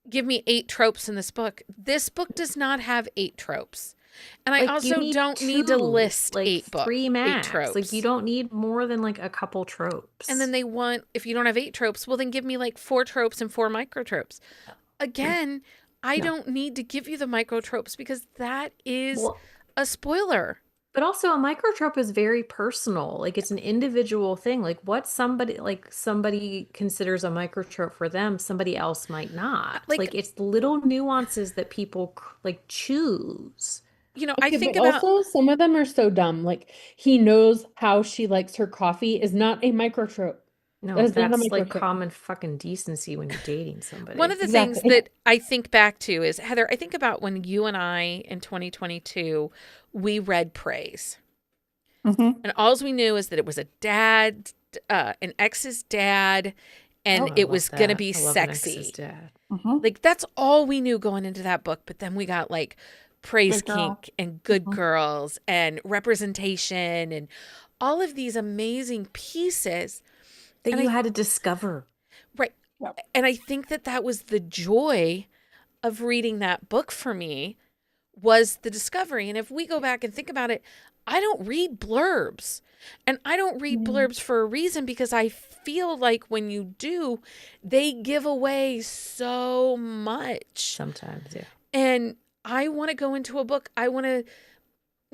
give me 8 tropes in this book. This book does not have 8 tropes. And I also don't need to list like 8 books. 3 max. 8 tropes. Like you don't need more than like a couple tropes. And then they want, if you don't have 8 tropes, well then give me like 4 tropes and 4 micro tropes. Again, I don't need to give you the micro tropes because that is a spoiler. But also a microtrope is very personal. Like it's an individual thing. Like what somebody considers a microtrope for them, somebody else might not. Like it's little nuances that people like choose. I think about also some of them are so dumb. Like he knows how she likes her coffee is not a microtrope. No, that's like common fucking decency when you're dating somebody. One of the things that I think back to is, Heather, I think about when you and I in 2022, we read Praise. And all we knew is that it was a dad, an ex's dad, and it was going to be sexy. Like that's all we knew going into that book. But then we got like Praise Kink and Good Girls and representation and all of these amazing pieces that you had to discover. Right. Yep. And I think that was the joy of reading that book for me, was the discovery. And if we go back and think about it, I don't read blurbs. And I don't read blurbs for a reason, because I feel like when you do, they give away so much. Sometimes, yeah. And I want to go into a book. I want to...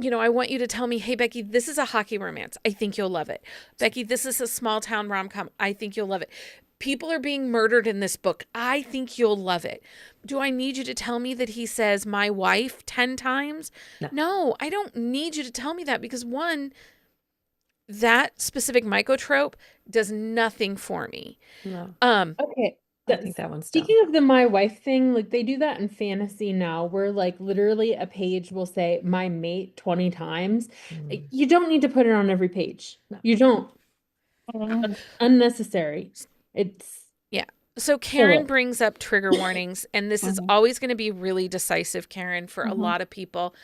I want you to tell me, hey, Becky, this is a hockey romance. I think you'll love it. Becky, this is a small town rom-com. I think you'll love it. people are being murdered in this book. I think you'll love it. Do I need you to tell me that he says my wife 10 times? No, I don't need you to tell me that, because one, that specific mycotrope does nothing for me. No. Okay. I think that one's dumb. Speaking of the my wife thing, like they do that in fantasy now, where like literally a page will say my mate 20 times. You don't need to put it on every page. No. You don't. Mhm. Unnecessary. It's So Karen brings up trigger warnings, and this is always going to be really decisive, Karen, for a lot of people.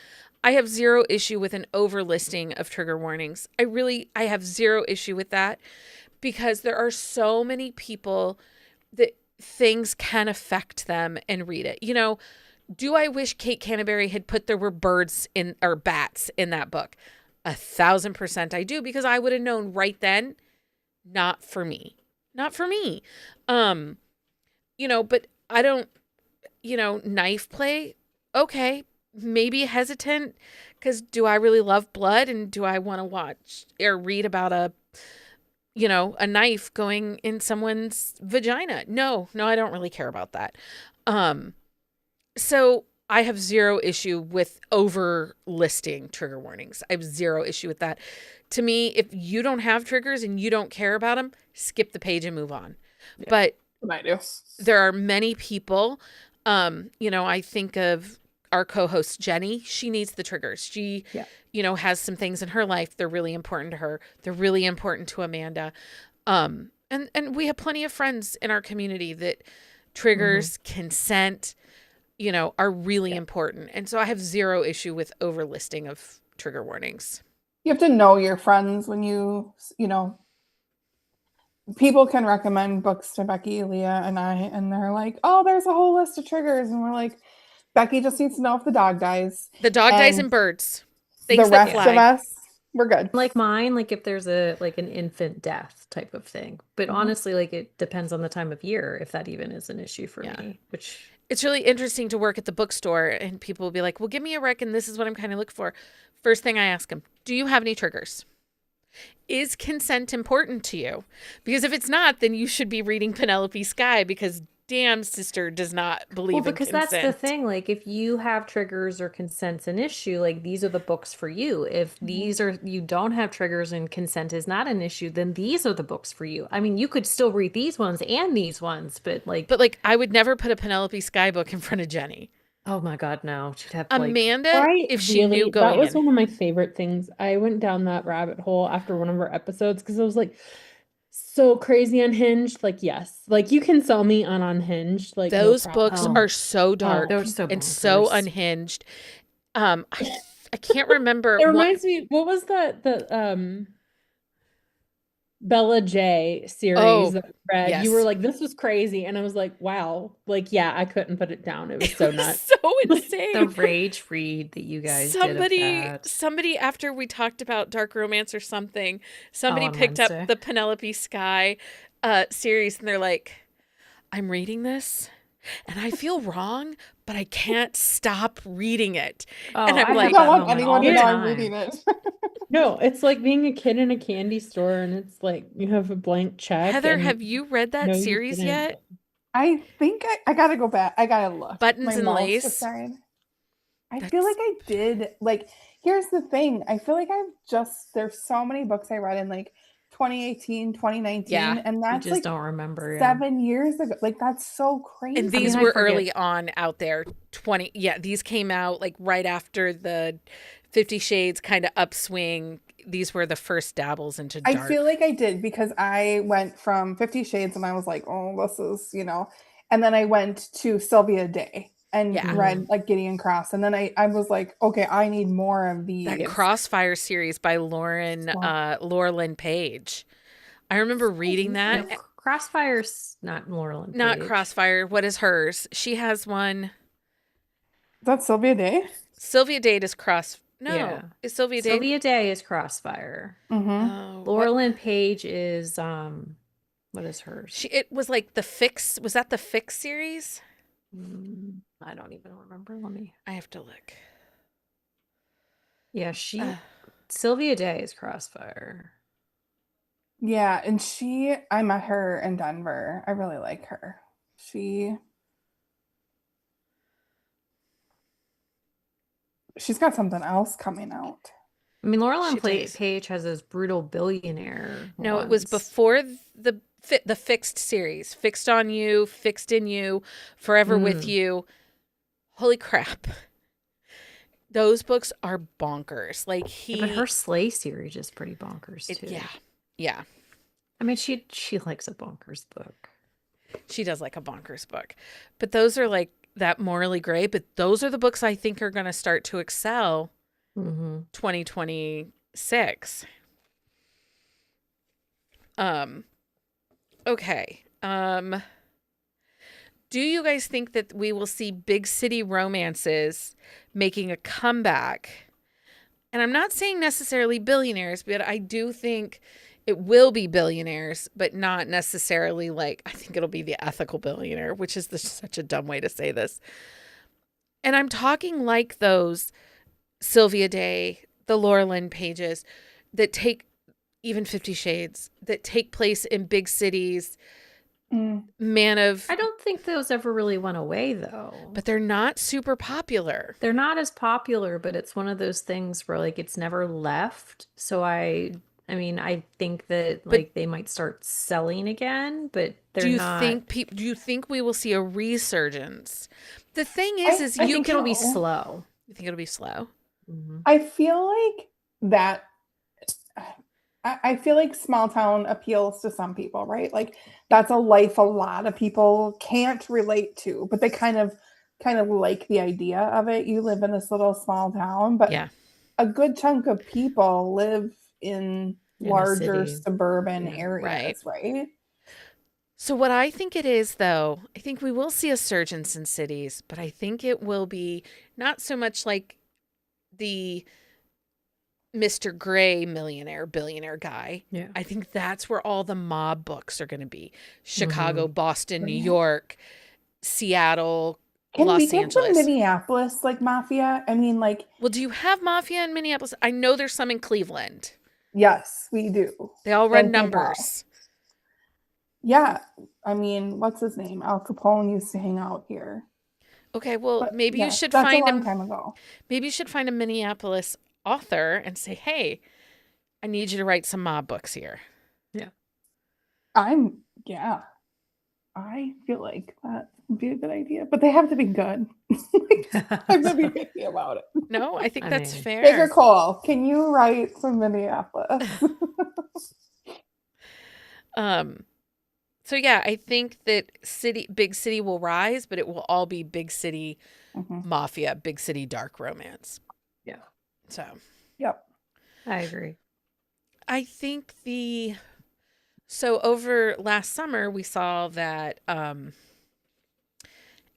I have zero issue with an overlisting of trigger warnings. I have zero issue with that, because there are so many people that things can affect them and read it. You know, do I wish Kate Canterbury had put there were birds in or bats in that book? 1,000% I do, because I would have known right then, not for me. Not for me. You know, but I don't, you know, knife play. Okay. Maybe hesitant, because do I really love blood, and do I want to watch or read about a knife going in someone's vagina? No, I don't really care about that. So I have zero issue with over listing trigger warnings. I have zero issue with that. To me, if you don't have triggers and you don't care about them, skip the page and move on. Yeah. But I do. There are many people, I think of our co-host Jenny. She needs the triggers. She, has some things in her life. They're really important to her. They're really important to Amanda. And we have plenty of friends in our community that triggers, consent, are really important. And so I have zero issue with overlisting of trigger warnings. You have to know your friends when people can recommend books to Becky, Leah, and I, and they're like, oh, there's a whole list of triggers. And we're like, Becky just needs to know if the dog dies. The dog dies and birds. Things the rest of us, we're good. Like mine, like if there's an infant death type of thing. But honestly, like it depends on the time of year if that even is an issue for me. Which it's really interesting to work at the bookstore, and people will be like, well, give me a rec, and this is what I'm kind of looking for. First thing I ask them, do you have any triggers? Is consent important to you? Because if it's not, then you should be reading Penelope Sky, because damn sister does not believe in consent. That's the thing. Like if you have triggers or consent's an issue, like these are the books for you. If you don't have triggers and consent is not an issue, then these are the books for you. I mean, you could still read these ones and these ones, but I would never put a Penelope Sky book in front of Jenny. Oh my God, no. She'd have Amanda, if she knew going that was one of my favorite things. I went down that rabbit hole after one of our episodes because I was like, so crazy unhinged. Like, yes, like you can sell me on Unhinged. Like those books are so dark and so unhinged. I can't remember. It reminds me, what was that? The Bella J series that I read. Yes. You were like, this was crazy. And I was like, wow. Like, yeah, I couldn't put it down. It was so nuts. So insane. The rage read that you guys did. Somebody after we talked about dark romance or something, somebody picked up the Penelope Sky series, and they're like, I'm reading this and I feel wrong, but I can't stop reading it. And I'm like, I don't want anyone to know I'm reading it. No, it's like being a kid in a candy store, and it's like you have a blank check. Heather, have you read that series yet? I think I gotta go back. I gotta look. Buttons and Lace. I feel like I did. Like, here's the thing. I feel like there's so many books I read in like 2018, 2019, and that's just don't remember 7 years ago. Like, that's so crazy. And these were early on out there. These came out like right after the 50 Shades kind of upswing. These were the first dabbles into dark. I feel like I did, because I went from 50 Shades and I was like, oh, this is, and then I went to Sylvia Day and read like Gideon Cross. And then I was like, okay, I need more of these. That Crossfire series by Laura Lynn Page. I remember reading that. No, Crossfire's not Laura Lynn Page. Not Crossfire. What is hers? She has one. Is that Sylvia Day? Sylvia Day is is Sylvia Day? Sylvia Day is Crossfire. Oh, Laura Lynn Page is what is hers? It was like the Fix. Was that the Fix series? I don't even remember. I have to look. Yeah, Sylvia Day is Crossfire. Yeah, and I met her in Denver. I really like her. She's got something else coming out. I mean, Laurel She and does. Paige has those brutal billionaire No, it was ones. before the Fixed series. Fixed on You, Fixed in You, Forever with You. Holy crap. Those books are bonkers. Like But her Slay series is pretty bonkers too. Yeah. I mean, she likes a bonkers book. She does like a bonkers book. But those are like that morally gray. But those are the books I think are going to start to excel 2026. Okay. Do you guys think that we will see big city romances making a comeback? And I'm not saying necessarily billionaires, but I do think it will be billionaires, but not necessarily like, I think it'll be the ethical billionaire, which is such a dumb way to say this. And I'm talking like those Sylvia Day, the Laura Lynn pages that take, even 50 Shades, that take place in big cities. I don't think those ever really went away though. But they're not super popular. They're not as popular, but it's one of those things where like it's never left. So I mean, I think that like they might start selling again, but they're not. Do you think we will see a resurgence? The thing is I think it'll be slow. You think it'll be slow? I feel like that. I feel like small town appeals to some people, right? Like that's a life a lot of people can't relate to, but they kind of like the idea of it. You live in this little small town, but a good chunk of people live in larger suburban areas, right? So what I think it is, though, I think we will see a surge in cities, but I think it will be not so much like the Mr. Gray billionaire guy. Yeah. I think that's where all the mob books are going to be. Chicago, Boston, New York, Seattle, Los Angeles. Can we get some Minneapolis, like mafia? I mean, like... Well, do you have mafia in Minneapolis? I know there's some in Cleveland. Yes, we do. They all run numbers. Yeah. I mean, what's his name? Al Capone used to hang out here. Okay, well, maybe you should find a long time ago. Maybe you should find a Minneapolis author and say, hey, I need you to write some mob books here. Yeah. I feel like that would be a good idea, but they have to be good. I'm going to be picky about it. No, I think that's fair. Bigger call. Can you write some Minneapolis? So yeah, I think that big city will rise, but it will all be big city mafia, big city dark romance. Yeah. So. Yep. I agree. I think so over last summer we saw that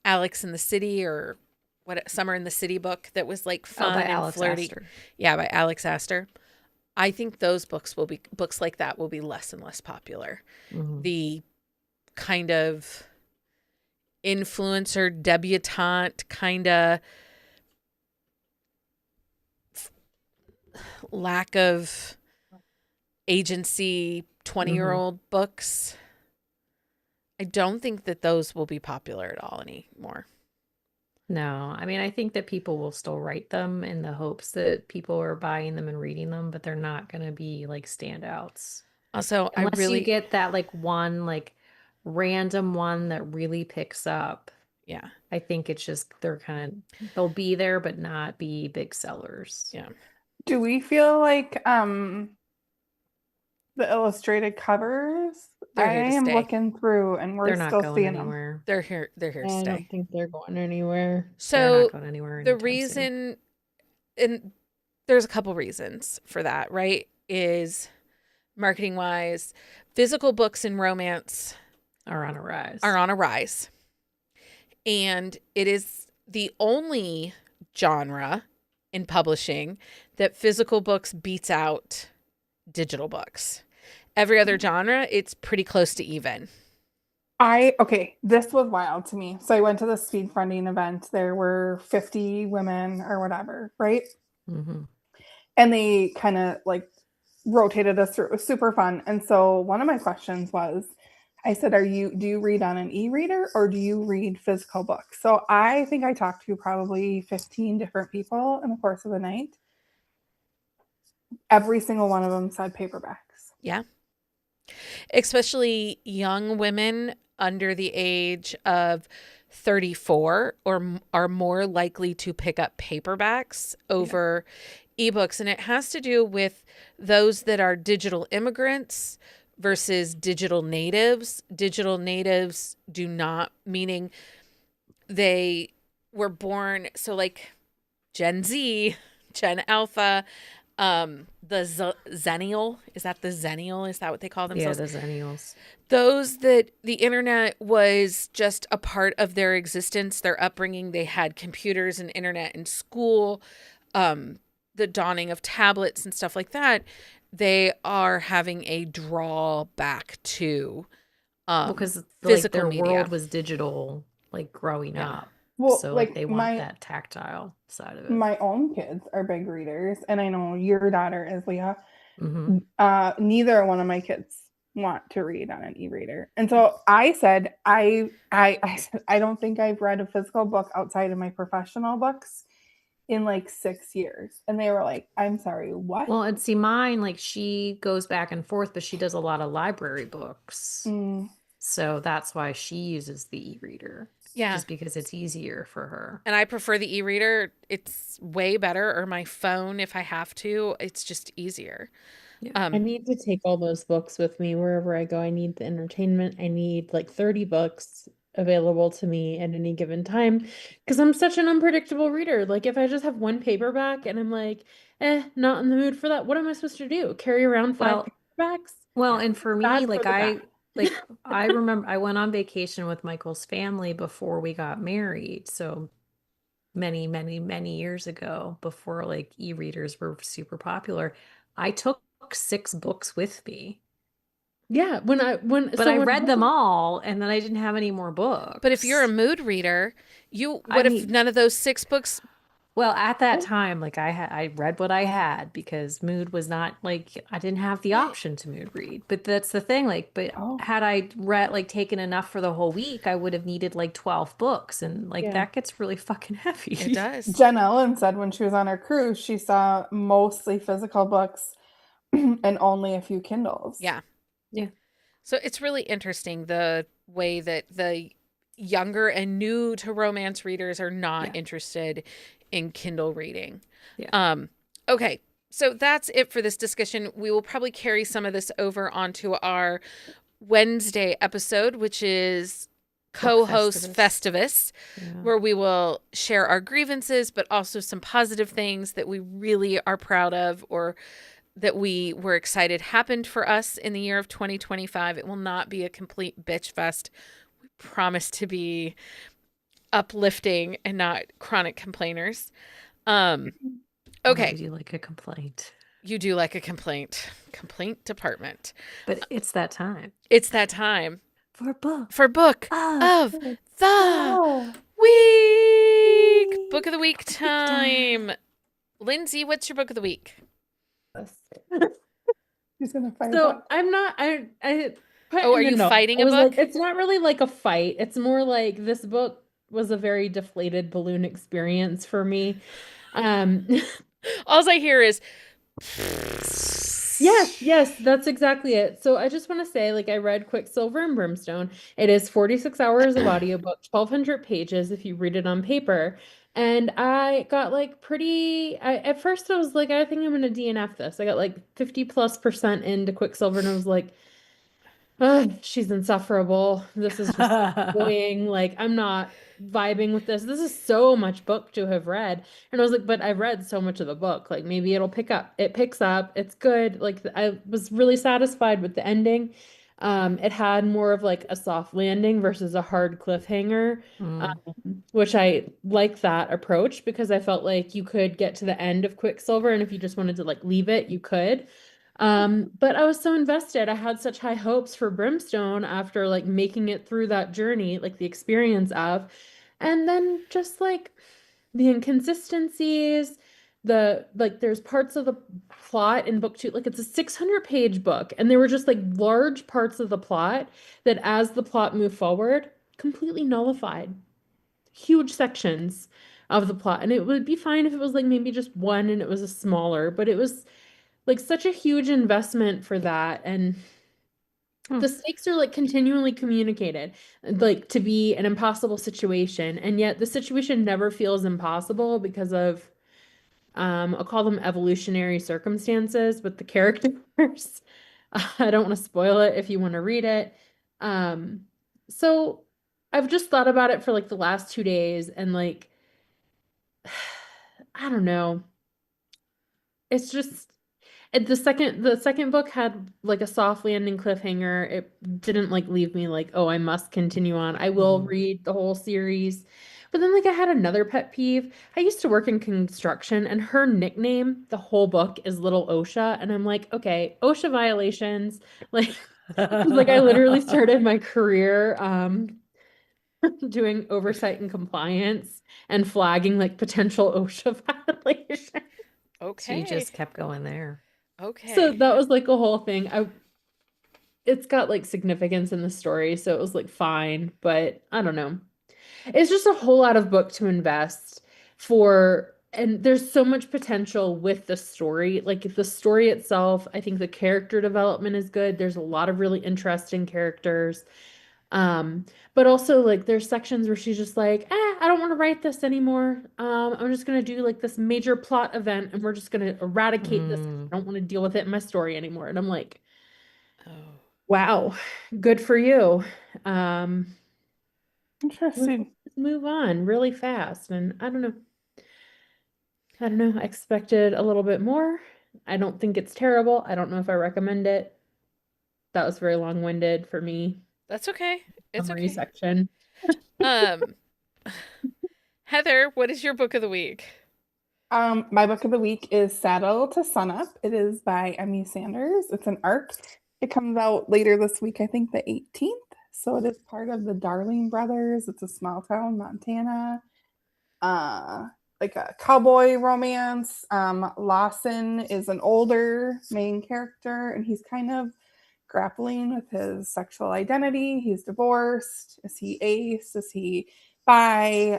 Alex in the City, or what, Summer in the City book that was like fun and Alex flirty. Astor. Yeah, by Alex Astor. I think those books like that will be less and less popular. The kind of influencer debutante kind of lack of agency 20-year-old books. I don't think that those will be popular at all anymore. No, I mean, I think that people will still write them in the hopes that people are buying them and reading them, but they're not going to be like standouts. Also, unless you get that like one like random one that really picks up. Yeah. I think it's just they'll be there but not be big sellers. Yeah. Do we feel like the illustrated covers? I am looking through and we're still seeing anywhere. them. They're here to stay. I don't think they're going anywhere. So they're not going anywhere the reason, and there's a couple reasons for that, right? Is marketing wise, physical books and romance are on a rise. And it is the only genre in publishing that physical books beats out digital books. Every other genre, it's pretty close to even. This was wild to me. So I went to the speed funding event. There were 50 women or whatever, right? And they kind of like rotated us through. It was super fun. And so one of my questions was, I said, do you read on an e-reader or do you read physical books? So I think I talked to probably 15 different people in the course of the night. Every single one of them said paperbacks. Yeah. Especially young women under the age of 34 or are more likely to pick up paperbacks over ebooks. And it has to do with those that are digital immigrants versus digital natives. Digital natives do not, meaning they were born, so like Gen Z, Gen Alpha, the Zennial, is that the Zennial? Is that what they call themselves? Yeah, the Zennials. Those that the internet was just a part of their existence, their upbringing. They had computers and internet in school, the dawning of tablets and stuff like that. They are having a drawback to because physical their media. world was digital, like growing Yeah. up. Well, So like they want that tactile side of it. My own kids are big readers, and I know your daughter is, Leah. Mm-hmm. Neither one of my kids want to read on an e-reader. And so I said, I don't think I've read a physical book outside of my professional books in like 6 years. And they were like, I'm sorry, what? Well, and see, mine, like, she goes back and forth, but she does a lot of library books. So that's why she uses the e-reader. Yeah. Just because it's easier for her. And I prefer the e-reader. It's way better. Or my phone if I have to. It's just easier. Yeah. I need to take all those books with me wherever I go. I need the entertainment. I need like 30 books available to me at any given time because I'm such an unpredictable reader. Like if I just have one paperback and I'm like, not in the mood for that, what am I supposed to do? Carry around 5 paperbacks? Well, and for me, like I bad. remember I went on vacation with Michael's family before we got married. So many, many, many years ago, before like e-readers were super popular. I took 6 books with me. Yeah, But I read them all, and then I didn't have any more books. But if you're a mood reader, if none of those 6 books? Well, at that time, like I read what I had because mood was not like I didn't have the option to mood read. But that's the thing, like, but had I read like taken enough for the whole week, I would have needed like 12 books, and like that gets really fucking heavy. It does. Jen Ellen said when she was on her cruise, she saw mostly physical books and only a few Kindles. Yeah. Yeah. So it's really interesting the way that the younger and new to romance readers are not interested in Kindle reading. Yeah. Okay. So that's it for this discussion. We will probably carry some of this over onto our Wednesday episode, which is co-host Festivus, where we will share our grievances, but also some positive things that we really are proud of or that we were excited happened for us in the year of 2025. It will not be a complete bitch fest. We promise to be uplifting and not chronic complainers. Okay. I do like a complaint. You do like a complaint. Complaint department. But it's that time. It's that time. For book of the week. Book of the week time. Lindsey, what's your book of the week? She's gonna fight. So I'm not. I are you fighting a book? Like, it's not really like a fight. It's more like this book was a very deflated balloon experience for me. All I hear is yes, that's exactly it. So I just want to say, like, I read Quicksilver and Brimstone. It is 46 hours of audiobook, 1,200 pages if you read it on paper. And I got like at first I was like, I think I'm going to DNF this. I got like 50+% into Quicksilver and I was like, she's insufferable. This is just annoying. Like, I'm not vibing with this. This is so much book to have read. And I was like, but I've read so much of the book. Like, maybe it'll pick up. It picks up. It's good. Like, I was really satisfied with the ending. It had more of like a soft landing versus a hard cliffhanger, which I like that approach because I felt like you could get to the end of Quicksilver, and if you just wanted to like leave it, you could. But I was so invested. I had such high hopes for Brimstone after like making it through that journey, like the experience of, and then just like the inconsistencies, there's parts of the plot in book 2, like it's a 600-page book, and there were just like large parts of the plot that as the plot moved forward, completely nullified huge sections of the plot. And it would be fine if it was like maybe just one and it was a smaller, but it was like such a huge investment for that. And the stakes are like continually communicated, like to be an impossible situation. And yet the situation never feels impossible because of, I'll call them evolutionary circumstances with the characters. I don't want to spoil it if you want to read it. So I've just thought about it for like the last 2 days and like, I don't know. It's just the second book had like a soft landing cliffhanger. It didn't like leave me like, oh, I must continue on. I will read the whole series. But then like I had another pet peeve. I used to work in construction and her nickname, the whole book is Little OSHA. And I'm like, okay, OSHA violations. Like, like I literally started my career doing oversight and compliance and flagging like potential OSHA violations. Okay. She just kept going there. Okay. So that was like a whole thing. It's got like significance in the story, so it was like fine, but I don't know. It's just a whole lot of book to invest for, and there's so much potential with the story. Like the story itself, I think the character development is good. There's a lot of really interesting characters. But also like there's sections where she's just like, I don't want to write this anymore. I'm just gonna do like this major plot event and we're just gonna eradicate this. I don't want to deal with it in my story anymore. And I'm like, Oh. wow, good for you. Interesting. Let's move on really fast. And I don't know. I expected a little bit more. I don't think it's terrible. I don't know if I recommend it. That was very long-winded for me. That's okay. It's Summary okay. section. Heather, what is your book of the week? My book of the week is Saddle to Sunup. It is by Emmy Sanders. It's an arc. It comes out later this week, I think the 18th. So it is part of the Darling Brothers. It's a small town, Montana. Like a cowboy romance. Lawson is an older main character, and he's kind of grappling with his sexual identity. He's divorced. Is he ace? Is he bi?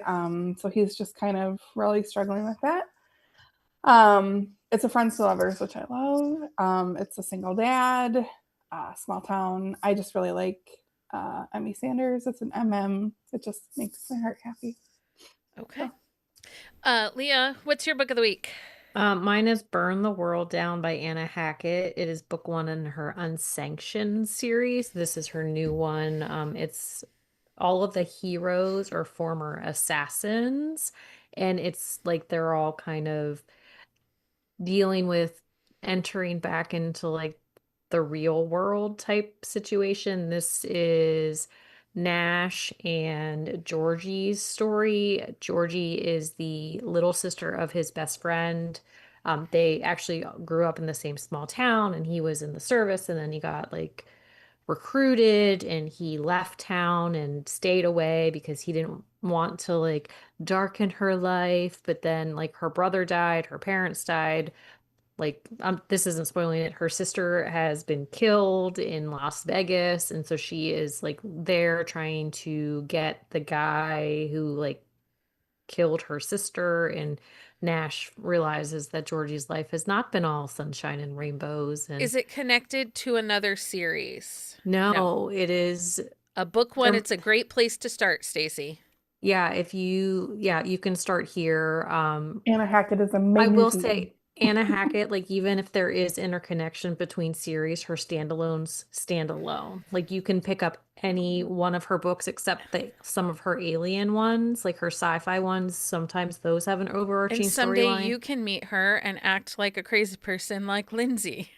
So he's just kind of really struggling with that. It's a friends to lovers, which I love. It's a single dad, small town. I just really like Emmy Sanders. It's an MM. It just makes my heart happy. Okay. Leah, what's your book of the week? Mine is Burn the World Down by Anna Hackett. It is book 1 in her Unsanctioned series. This is her new one. It's all of the heroes are former assassins, and it's like they're all kind of dealing with entering back into like the real world type situation. This is Nash and Georgie's story. Georgie is the little sister of his best friend. They actually grew up in the same small town, and he was in the service, and then he got like recruited and he left town and stayed away because he didn't want to like darken her life. But then like her brother died, her parents died. Like this isn't spoiling it, her sister has been killed in Las Vegas, and so she is like there trying to get the guy who like killed her sister. And Nash realizes that Georgie's life has not been all sunshine and rainbows. And Is it connected to another series? no, it is a book one. It's a great place to start, Stacy. Yeah, you can start here. Anna Hackett is amazing. I will say Anna Hackett, like even if there is interconnection between series, her standalones stand alone. Like you can pick up any one of her books except some of her alien ones, like her sci-fi ones. Sometimes those have an overarching storyline. And someday storyline. you can meet her and act like a crazy person like Lindsey.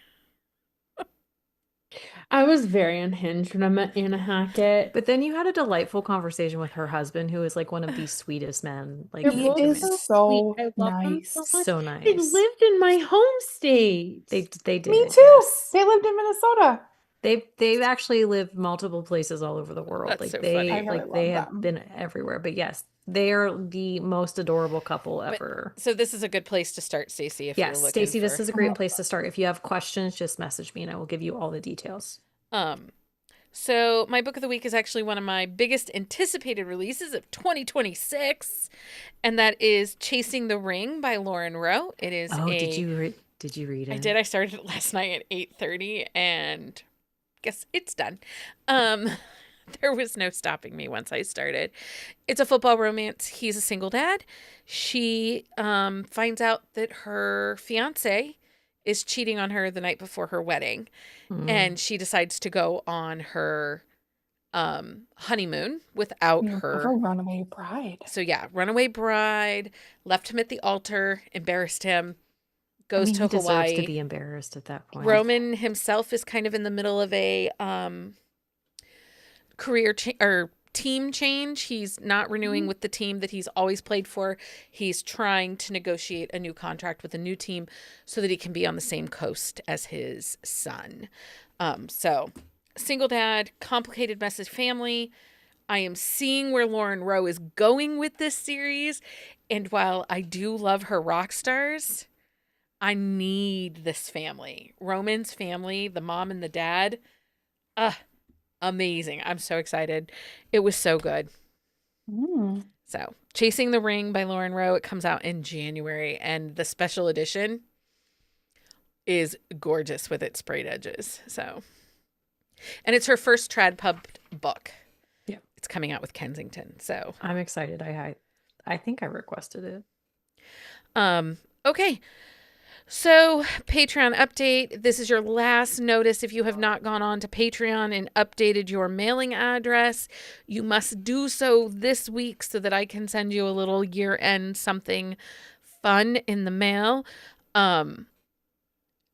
I was very unhinged when I met Anna Hackett. But then you had a delightful conversation with her husband, who is like one of the sweetest men. Like he is so nice. So nice. They lived in my home state. They did. Me too. Yes. They lived in Minnesota. They've actually lived multiple places all over the world. That's Like so they funny. I really they love have them. been everywhere. But yes, they are the most adorable couple ever. So this is a good place to start, Stacey, if you're Yes, looking Stacy, this for. is a great place to start. If you have questions, just message me and I will give you all the details. So my book of the week is actually one of my biggest anticipated releases of 2026, and that is Chasing the Ring by Lauren Rowe. It is did you read it? I did. I started it last night at 8:30 and guess it's done. There was no stopping me once I started. It's a football romance. He's a single dad. She finds out that her fiance is cheating on her the night before her wedding. And she decides to go on her honeymoon without her. Runaway bride. So yeah, runaway bride, left him at the altar, embarrassed him, goes to he deserves Hawaii. to be embarrassed at that point. Roman himself is kind of in the middle of a career or team change. He's not renewing with the team that he's always played for. He's trying to negotiate a new contract with a new team so that he can be on the same coast as his son. So single dad, complicated messy family. I am seeing where Lauren Rowe is going with this series. And while I do love her rock stars, I need this family. Roman's family, the mom and the dad. Amazing. I'm so excited. It was so good. So, Chasing the Ring by Lauren Rowe. It comes out in January, and the special edition is gorgeous with its sprayed edges. So, and it's her first trad pub book. Yeah, it's coming out with Kensington. So I'm excited. I think I requested it. Okay. So, Patreon update. This is your last notice. If you have not gone on to Patreon and updated your mailing address, you must do so this week so that I can send you a little year-end something fun in the mail.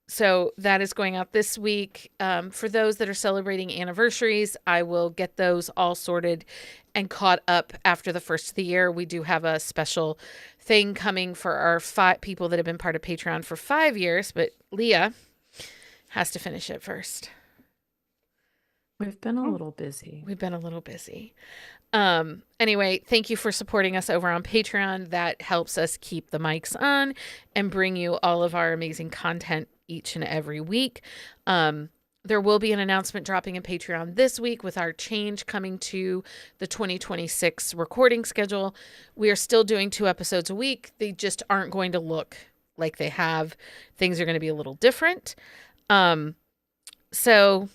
So that is going out this week. For those that are celebrating anniversaries, I will get those all sorted and caught up after the first of the year. We do have a special thing coming for our 5 people that have been part of Patreon for 5 years, but Leah has to finish it first. We've been a little busy. Anyway, thank you for supporting us over on Patreon. That helps us keep the mics on and bring you all of our amazing content each and every week. There will be an announcement dropping in Patreon this week with our change coming to the 2026 recording schedule. We are still doing 2 episodes a week. They just aren't going to look like they have. Things are going to be a little different. So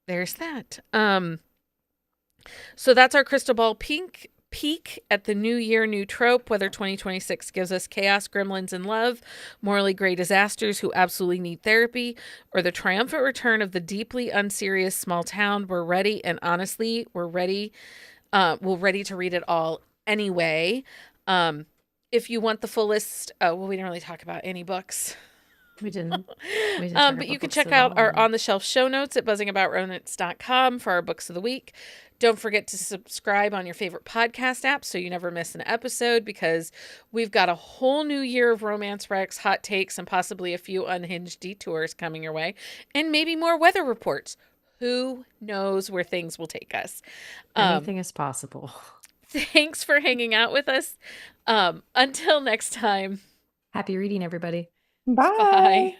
there's that. So that's our crystal ball peek at the new year, new trope, whether 2026 gives us chaos, gremlins, and love, morally gray disasters who absolutely need therapy, or the triumphant return of the deeply unserious small town. We're ready, and honestly, we're ready to read it all anyway. If you want the full list, we didn't really talk about any books. We didn't but you can check out our on the shelf show notes at buzzingaboutromance.com for our books of the week. Don't forget to subscribe on your favorite podcast app so you never miss an episode, because we've got a whole new year of romance wrecks, hot takes, and possibly a few unhinged detours coming your way, and maybe more weather reports. Who knows where things will take us? Anything is possible. Thanks for hanging out with us. Until next time. Happy reading, everybody. Bye. Bye.